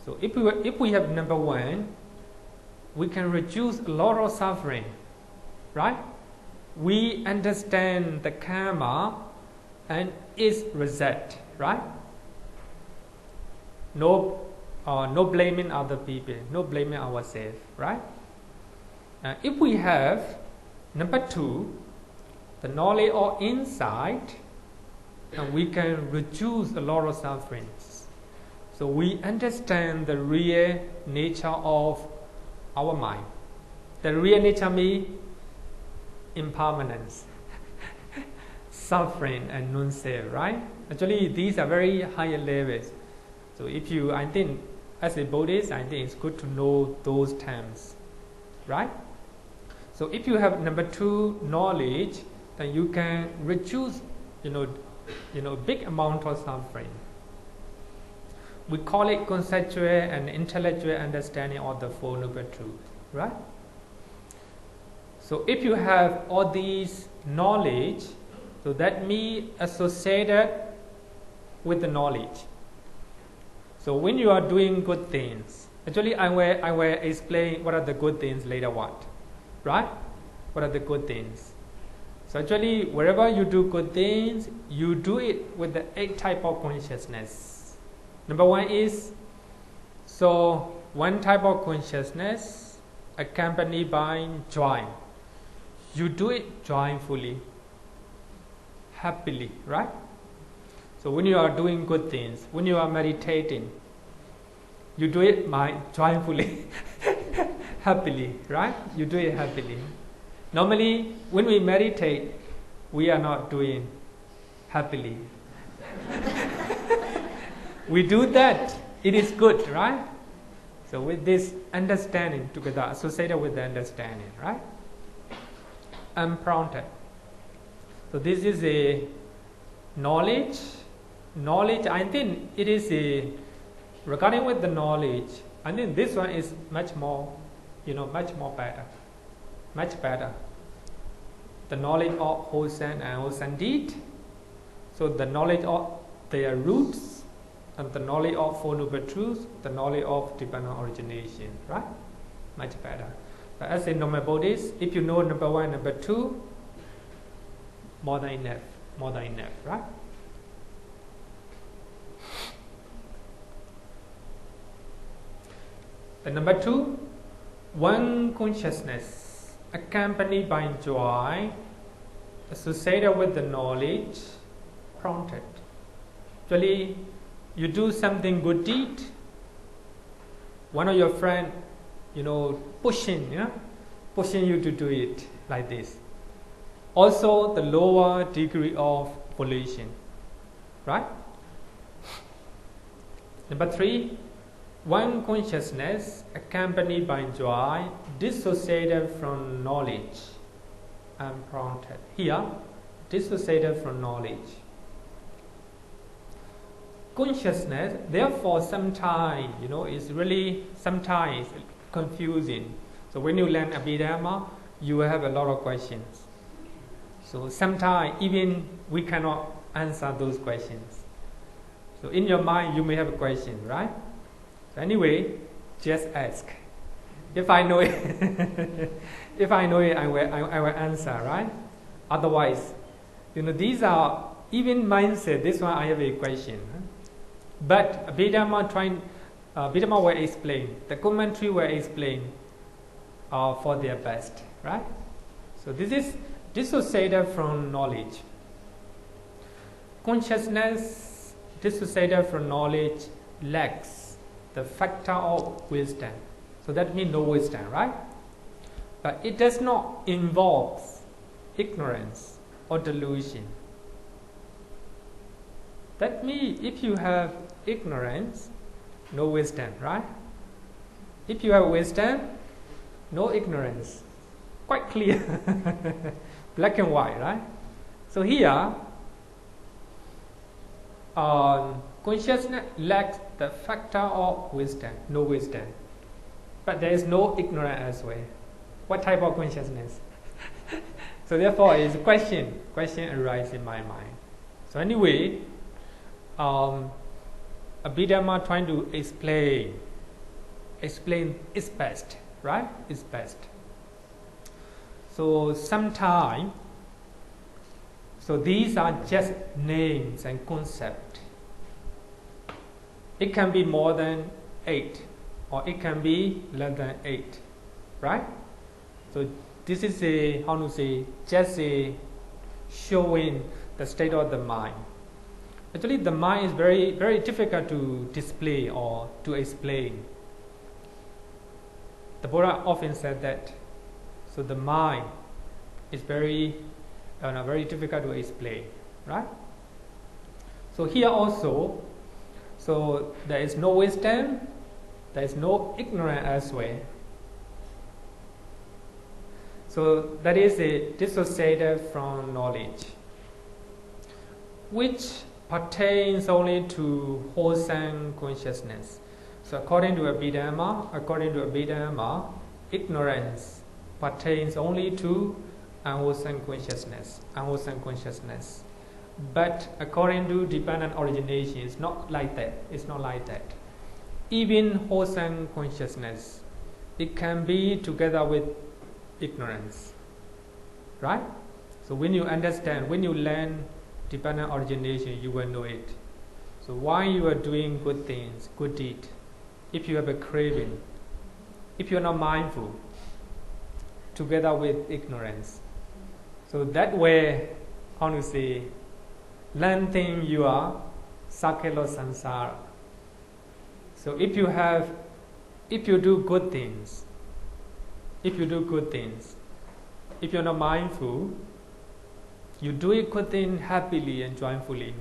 So if we have number 1, we can reduce a lot of suffering, right? We understand the karma and its result, right? No blaming other people, no blaming ourselves, right? If we have number 2, the knowledge of insight, and we can reduce a lot of sufferings. So we understand the real nature of our mind. The real nature means impermanence, suffering, and non-self, right? Actually, these are very higher levels. So if you, I think, as a Buddhist, I think it's good to know those terms, right? So if you have number 2 knowledge, then you can reduce, big amount of suffering. We call it conceptual and intellectual understanding of the Four Noble Truths, right? So if you have all these knowledge, so that means associated with the knowledge. So when you are doing good things, actually I will explain what are the good things later on, right? What are the good things? So actually, wherever you do good things, you do it with the 8 type of consciousness. Number 1 is, so one type of consciousness accompanied by joy. You do it joyfully, happily, right? So when you are doing good things, when you are meditating, you do it joyfully, happily, right? You do it happily. Normally, when we meditate, we are not doing happily. We do that, it is good, right? So with this understanding together, associated with the understanding, right? Unprompted. So this is a knowledge. Knowledge, I think it is a, regarding with the knowledge, I think this one is much more better. Much better. The knowledge of wholesome and wholesome deed. So the knowledge of their roots, and the knowledge of Four Noble Truths, the knowledge of divine origination, right? Much better. But as a normal Buddhist, if you know number 1, number 2, more than enough, right? The number 2, one consciousness accompanied by joy, associated with the knowledge, prompted. Actually, you do something good deed, one of your friend, pushing you to do it like this. Also, the lower degree of volition, right? Number 3, one consciousness accompanied by joy, dissociated from knowledge, unprompted. Here, dissociated from knowledge. consciousness, therefore sometimes, it's really sometimes confusing. So when you learn Abhidhamma, you will have a lot of questions. So sometimes even we cannot answer those questions. So in your mind, you may have a question, right? So anyway, just ask. If I know it, I will answer, right? Otherwise, these are even mindset. This one I have a question, but Abhidhamma will explain. The commentary will explain for their best, right? So this is dissociated from knowledge. Consciousness dissociated from knowledge lacks the factor of wisdom. So that means no wisdom, right? But it does not involve ignorance or delusion. That means if you have ignorance, no wisdom, right? If you have wisdom, no ignorance. Quite clear. Black and white, right? So here, consciousness lacks the factor of wisdom, no wisdom. But there is no ignorance as well. What type of consciousness? So therefore, it's a question arises in my mind. So anyway, Abhidhamma trying to explain its best, right? It's best. So sometimes, so these are just names and concepts. It can be more than 8, or it can be less than 8, right? So this is just a showing the state of the mind. Actually, the mind is very, very difficult to display or to explain. The Buddha often said that. So the mind is very difficult to explain, right? So here also, so there is no wisdom, there is no ignorance as well. So that is a dissociated from knowledge, which pertains only to wholesome consciousness. So according to Abhidhamma, ignorance pertains only to unwholesome consciousness. But according to dependent origination, it's not like that. Even wholesome consciousness, it can be together with ignorance, right? So when you understand, when you learn dependent origination, you will know it. So while you are doing good things, good deed, if you have a craving, if you are not mindful, together with ignorance, so that way, learn thing you are sakelo sankhāra. So if you do good things, if you're not mindful, you do a good thing happily and joyfully,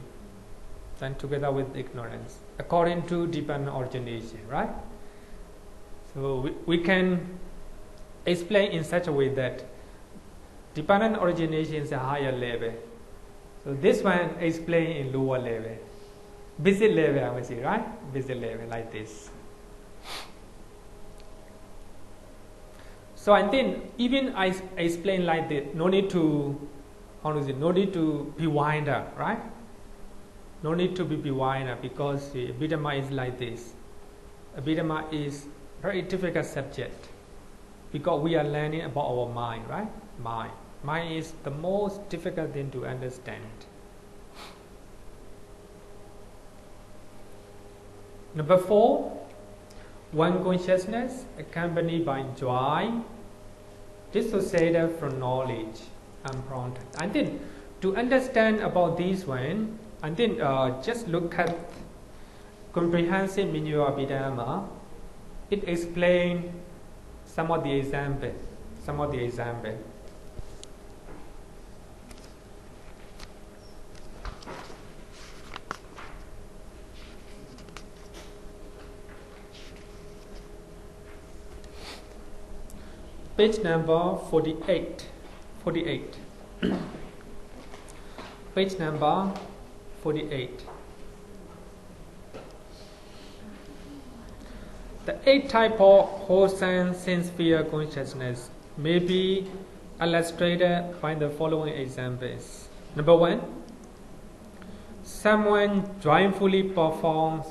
then together with ignorance, according to dependent origination, right? So we can explain in such a way that dependent origination is a higher level. So this one explained in lower level. Basic level, I would say, right? Basic level, like this. So I think even I explain like this, no need to be wind up, right? No need to be wind up, because Abhidhamma is like this. Abhidhamma is very difficult subject, because we are learning about our mind, right? Mind is the most difficult thing to understand. Number 4, one consciousness accompanied by joy, dissociated from knowledge and prompted. I think to understand about this one, I think just look at comprehensive meaning of Abhidhamma. It explains some of the example. Page number 48. Page number 48. The 8 type of wholesome sense-sphere consciousness may be illustrated by the following examples. Number 1, someone joyfully performs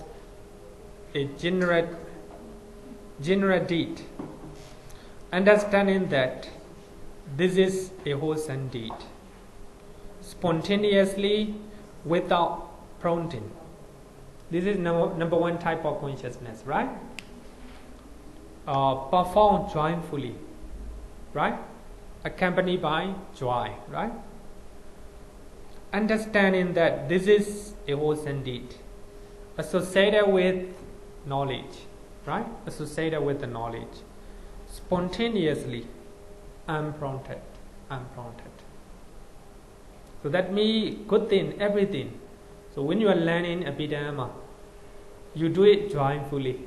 a general deed, understanding that this is a wholesome deed, spontaneously without prompting. This is number 1 type of consciousness, right? Perform joyfully, right? Accompanied by joy, right? Understanding that this is a wholesome deed, associated with knowledge, right? Associated with the knowledge, spontaneously, unprompted. So that means good thing, everything. So when you are learning Abhidhamma, you do it joyfully,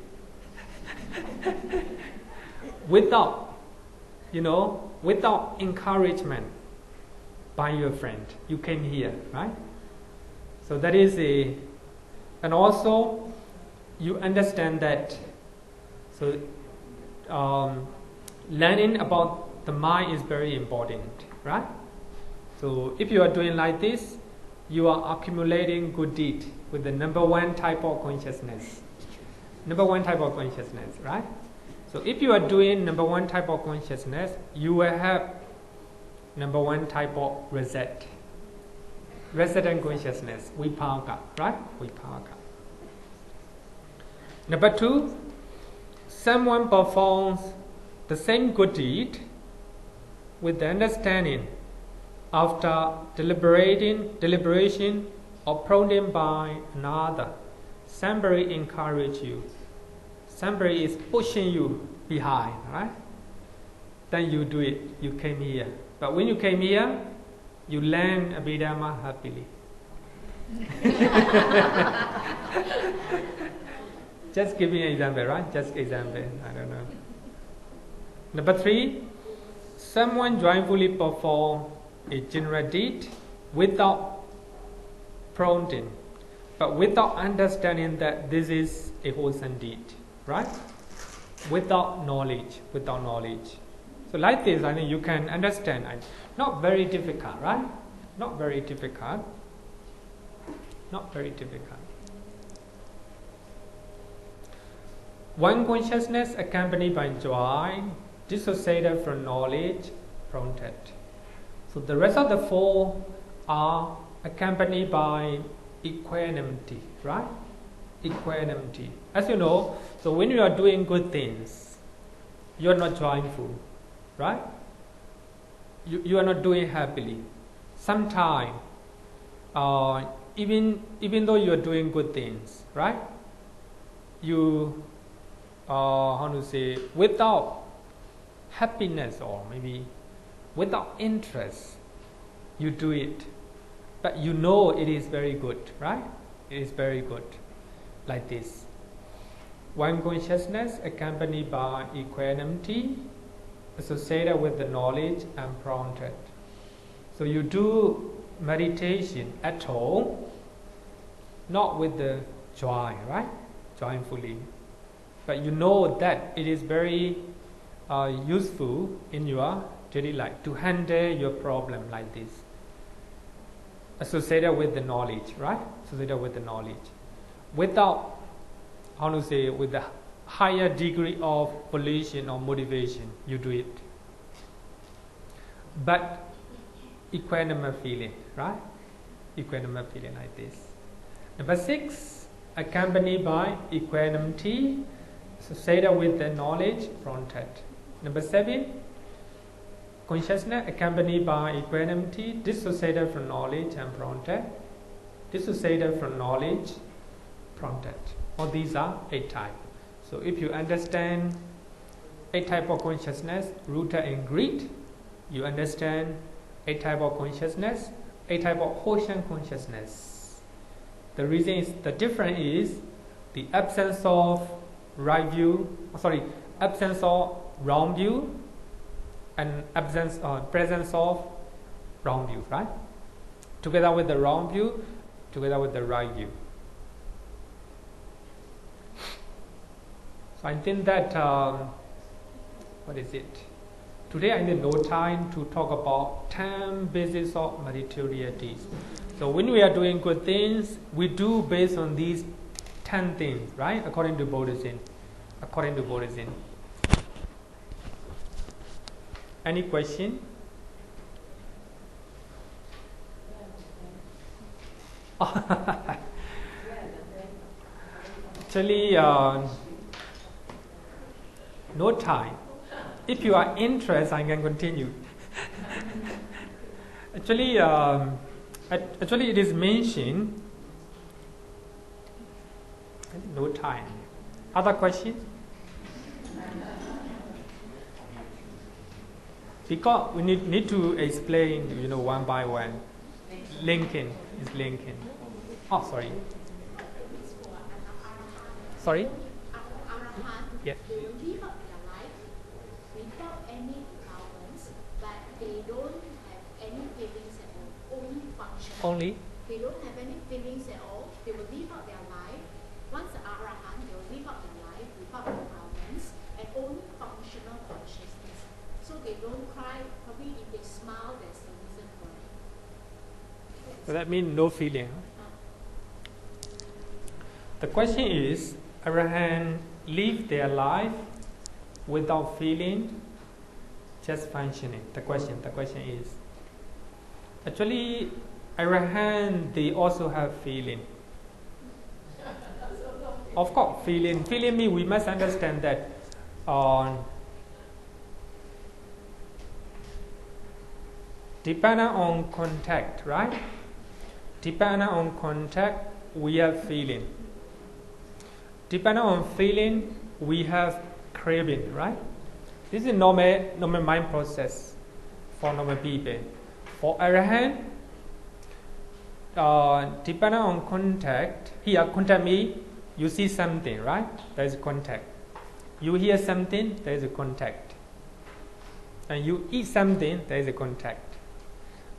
without encouragement by your friend. You came here, right? So that is and also you understand that. So learning about the mind is very important, right? So if you are doing like this, you are accumulating good deed with the number 1 type of consciousness. Number 1 type of consciousness, right? So if you are doing number 1 type of consciousness, you will have number 1 type of resident consciousness, vipaka, right? Vipaka. Number 2, someone performs the same good deed with the understanding after deliberation or prompted by another. Somebody encourage you. Somebody is pushing you behind, right? Then you do it. You came here. But when you came here, you learn Abhidhamma happily. Just give me an example, right? Just example. I don't know. Number 3, someone joyfully perform a general deed without prompting, but without understanding that this is a wholesome deed, right? Without knowledge. So like this, I think you can understand. Not very difficult, right? Not very difficult. One consciousness accompanied by joy, dissociated from knowledge, prompted. So the rest of the 4 are accompanied by equanimity, right? Equanimity. As you know, so when you are doing good things, you are not joyful, right? You are not doing happily. Sometimes, even though you are doing good things, right? You, without happiness or maybe without interest, you do it. But you know it is very good, right? It is very good. Like this. One consciousness accompanied by equanimity, associated with the knowledge and prompted. So you do meditation at all, not with the joy, right? Joyfully. But you know that it is very useful in your daily life to handle your problem like this. Associated with the knowledge, right? Associated with the knowledge. Without, with the higher degree of volition or motivation, you do it. But equanimous feeling, right? Equanimous feeling like this. Number 6, accompanied by equanimity, associated with the knowledge, prompted. Number 7, consciousness accompanied by equanimity, dissociated from knowledge and prompted. Dissociated from knowledge, prompted. All these are 8 types. So if you understand 8 types of consciousness rooted in greed, you understand 8 types of consciousness, 8 types of wholesome consciousness. The reason is the difference is the absence of absence of wrong view and presence of wrong view, right? Together with the wrong view, together with the right view. So I think that, what is it? Today I need no time to talk about 10 bases of materialities. So when we are doing good things, we do based on these 10 things, right? According to Buddhism. According to Buddhism. Any question? Actually, no time. If you are interested, I can continue. Actually, it is mentioned. No time. Other questions? Because we need to explain, one by one. Linking is linking. Oh, sorry. Sorry? Yes. They will live up their life without any developments, but they don't have any feelings at all, only function. Only? They don't have any feelings at all. They will live out their life. Once the Arahant, they will live out their life without developments and only functional consciousness. So they don't cry. Probably if they smile, there's a reason for it. So that means no feeling. The question is, Arahant live their life without feeling, just functioning. The question is, actually, Arahant, they also have feeling. Of course, feeling means we must understand that dependent on contact, right? Dependent on contact, we have feeling. Depending on feeling, we have craving, right? This is normal mind process for normal people. For Arahant, depending on contact, here contact means you see something, right? There is contact. You hear something, there is a contact. And you eat something, there is a contact.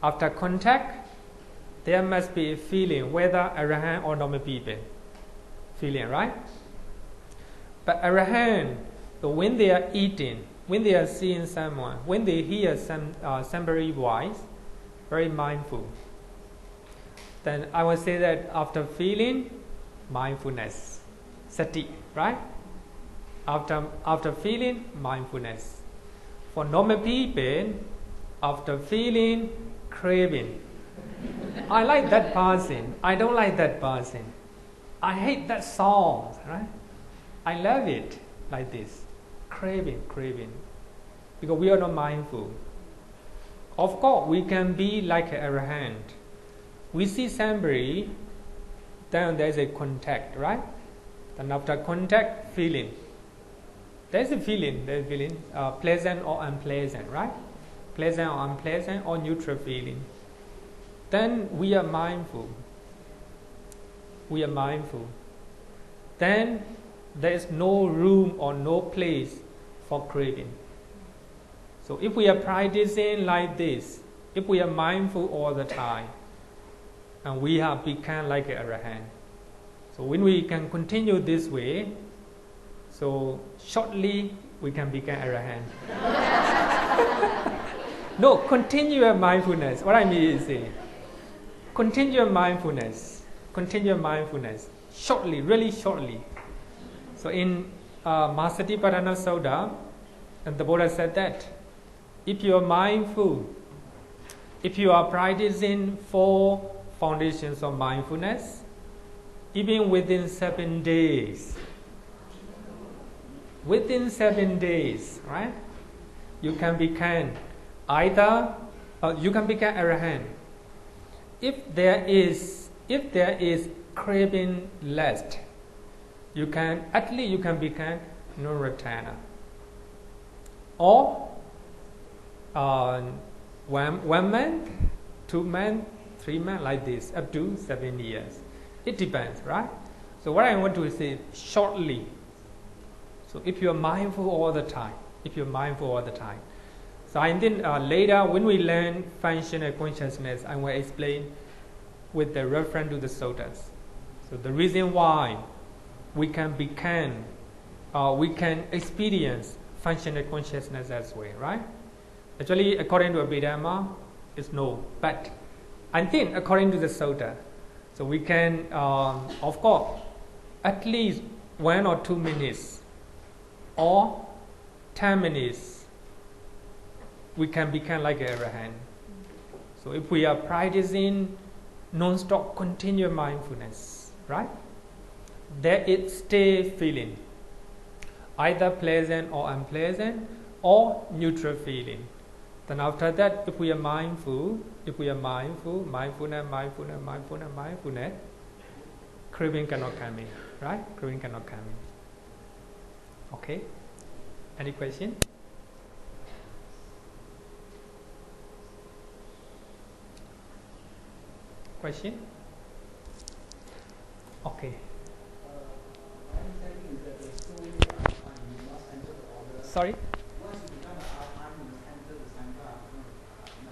After contact, there must be a feeling, whether Arahant or normal people. Feeling, right? But Arahant, when they are eating, when they are seeing someone, when they hear somebody's voice, very mindful. Then I would say that after feeling, mindfulness, sati, right? After feeling, mindfulness. For normal people, after feeling, craving. I like that person. I don't like that person. I hate that song, right? I love it like this. Craving. Because we are not mindful. Of course, we can be like an Arahant. We see somebody, then there is a contact, right? Then after contact, feeling. There is a feeling, pleasant or unpleasant, right? Pleasant or unpleasant or neutral feeling. Then we are mindful. Then there is no room or no place for craving. So if we are practicing like this, if we are mindful all the time, and we have become like an Arahant. So when we can continue this way, so shortly we can become Arahant. No, continuous mindfulness. What I mean is continuous mindfulness. Shortly, really shortly. So in Mahākusala-citta Sutta, and the Buddha said that if you are mindful, if you are practicing 4 foundations of mindfulness, even within 7 days, right, you can become Arahant. If there is craving less, you can become Nirvana. Or 1 month, 2 months, 3 months, like this, up to 7 years. It depends, right? So what I want to say, shortly. So if you are mindful all the time, so I think later when we learn functional consciousness, I will explain with the reference to the suttas. So the reason why we can become we can experience functional consciousness as well, right? Actually, according to Abhidhamma, it's no. But I think according to the Sutta, so we can, of course, at least 1 or 2 minutes or 10 minutes, we can become like an arahant. So if we are practicing non-stop continuous mindfulness, right? There is stay feeling, either pleasant or unpleasant, or neutral feeling. Then after that, if we are mindful, mindfulness, craving cannot come in, right? Craving cannot come in. Okay? Any question? Question? Okay. Sorry? Once you become an arahant, you must enter the sankhāra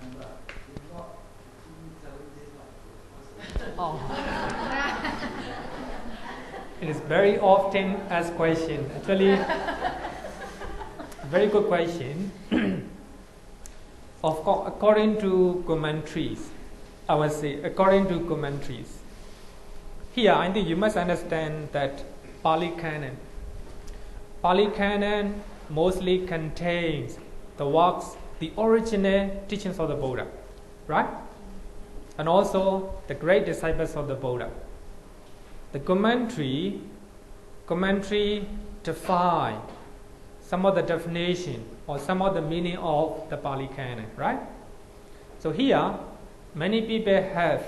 number. If not, 7 days not. Oh. It is very often asked question. Actually, very good question. Of course, according to commentaries, I would say, according to commentaries, here I think you must understand that Pali Canon mostly contains the works, the original teachings of the Buddha, right? And also the great disciples of the Buddha. The commentary define some of the definition or some of the meaning of the Pali Canon, right? So here, many people have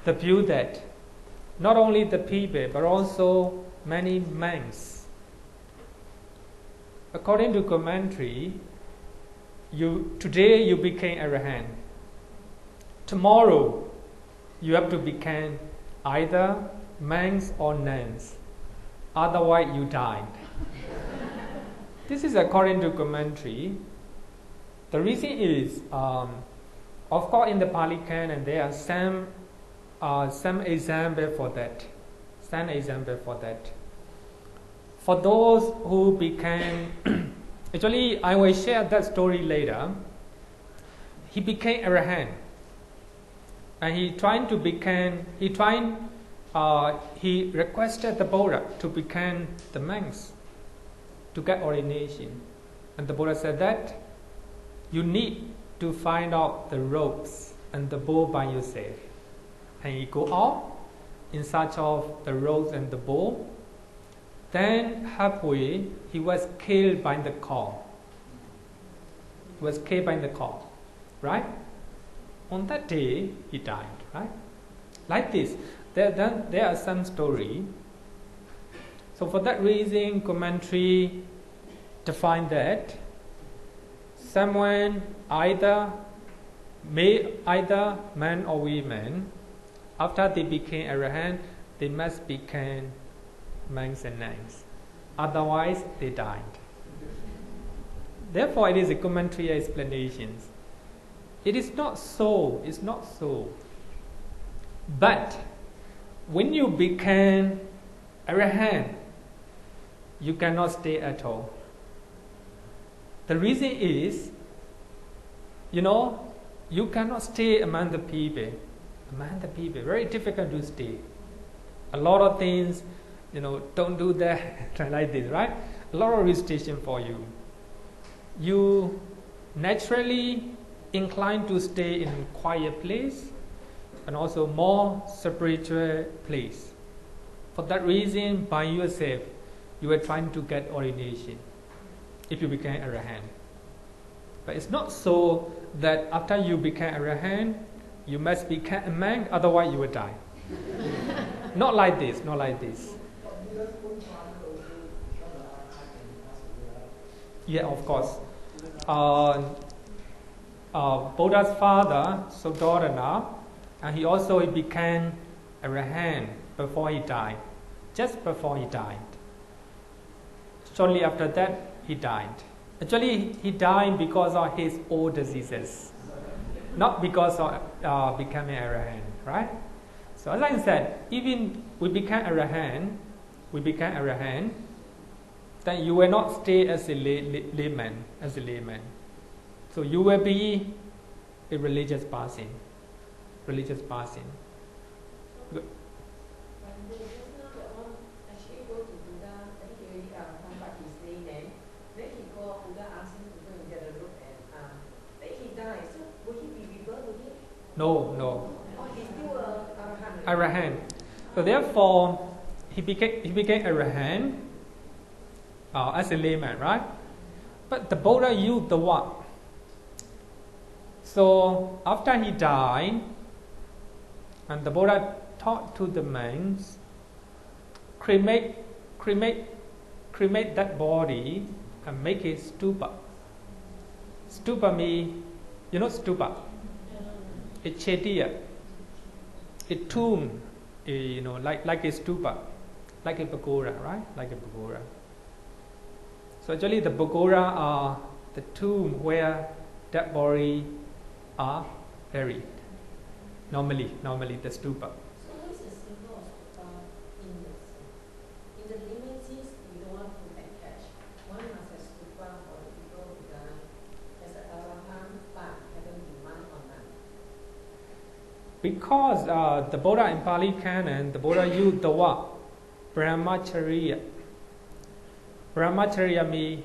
the view that not only the people but also many monks, according to commentary, today you became arahant. Tomorrow you have to become either monks or nuns, otherwise you died. This is according to commentary. The reason is, of course, in the Pali Canon there are some example for that. Some example for that. For those who became, actually, I will share that story later. He became arahant, and he requested the Buddha to become the monks, to get ordination. And the Buddha said that you need to find out the ropes and the bow by yourself. And he go out in search of the ropes and the bow. Then halfway, he was killed by the call. He was killed by the call, right? On that day, he died, right? Like this. There are some story. So for that reason, commentary define that someone either man or women, after they became arahant, they must become monks and nuns. Otherwise, they died. Therefore, it is a commentary explanations. It is not so. It's not so. But when you become arahant, you cannot stay at all. The reason is, you cannot stay among the people. Among the people, very difficult to stay. A lot of things, don't do that, like this, right? A lot of restriction for you. You naturally inclined to stay in a quiet place and also more spiritual place. For that reason, by yourself, you are trying to get ordination if you become arahant. But it's not so that after you become arahant, you must become a monk, otherwise you will die. Not like this, not like this. Yeah, of course. Buddha's father, Suddhodana, and he also became arahant before he died. Just before he died. Shortly after that, he died. Actually, he died because of his old diseases, not because of becoming arahant, right? So as I said, even we become arahant, then you will not stay as a layman. So you will be a religious person. When they just now that one actually go to Buddha, I think he already Arahant, but he stay there. Then he called Buddha, asked him to go and get a rope, and then he died. So would he be rebirth again? No. Oh, he's still Arahant. Arahant. So therefore, he became Arahant as a layman, right? But the Buddha used the what? So after he died, and the Buddha taught to the monks, cremate that body and make it stupa. Stupa means, you know stupa? A chetiya, a tomb, like a stupa, like a pagoda, right? Like a pagoda. So actually the pagoda are the tomb where dead body are buried. Normally the stupa. So what is the symbol of stupa in the lineages? You don't want to attach. One must have stupa for the people who die as an Arahant, but haven't been monk or none. Because the Buddha in Pali Canon, the Buddha used the what? Brahmacharya. Brahmacharya means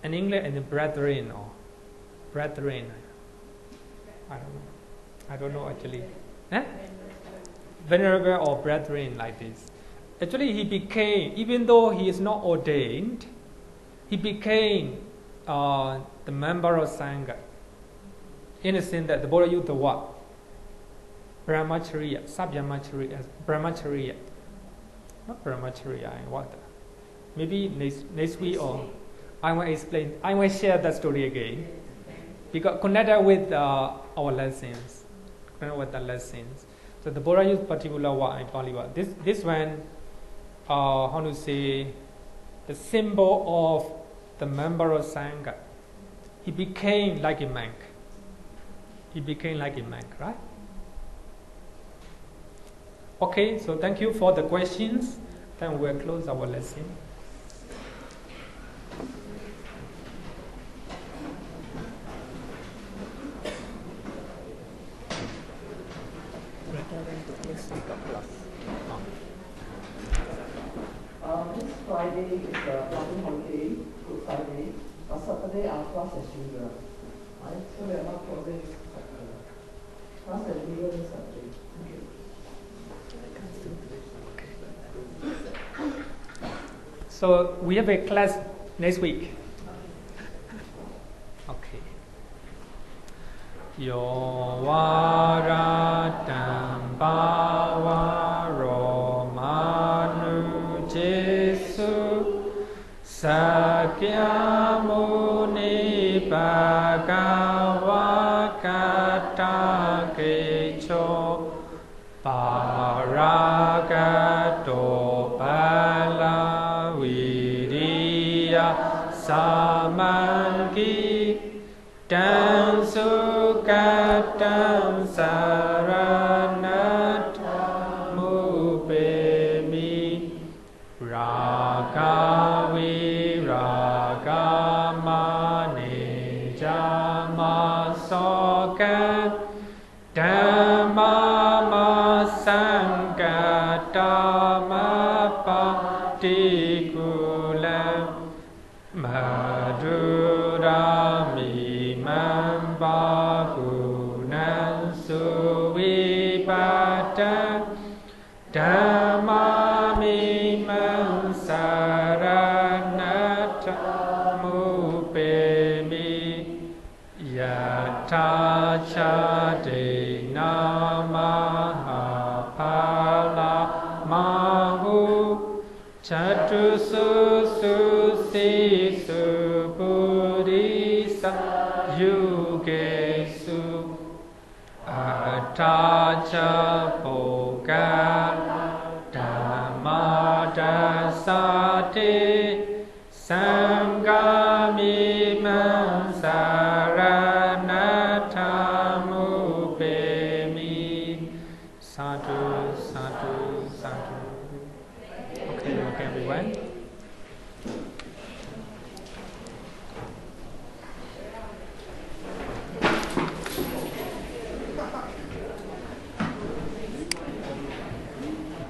in English and brethren or brethren. I don't know actually. Venerable or brethren like this. Actually he became, even though he is not ordained, he became the member of Sangha. In the sense that the Buddha used the what? Brahmacharya, Brahmacharya. Not Brahmacharya, what? Maybe next week or I will explain, I will share that story again. Because connected with our lessons. With the lessons. So the Buddha used particular word in Pali word. This one, how to say, the symbol of the member of Sangha. He became like a monk. Right? Okay, so thank you for the questions. Then we'll close our lesson. This Friday is a public holiday, Good Friday, but Saturday our class as usual. Right? So we are not closing class as usual this Saturday. Thank you. So we have a class next week. Okay. Yo varatam bhavaro manu jesu sakyamuni bhagavakata kecho paragato bala viriya samangi dan sukatam saranatamu bemi ragavi ragamani jamasoka dhammama sangatama patikulam madurami Bahunan suvipata dhammamimam saranatamu bemi yatachade namahapala mahu chatusususi subudisa Yugesu Atacha Boga Dhammadasati Sangami Saranatamu Bemi Sadhu, sadhu, sadhu. Okay, everyone.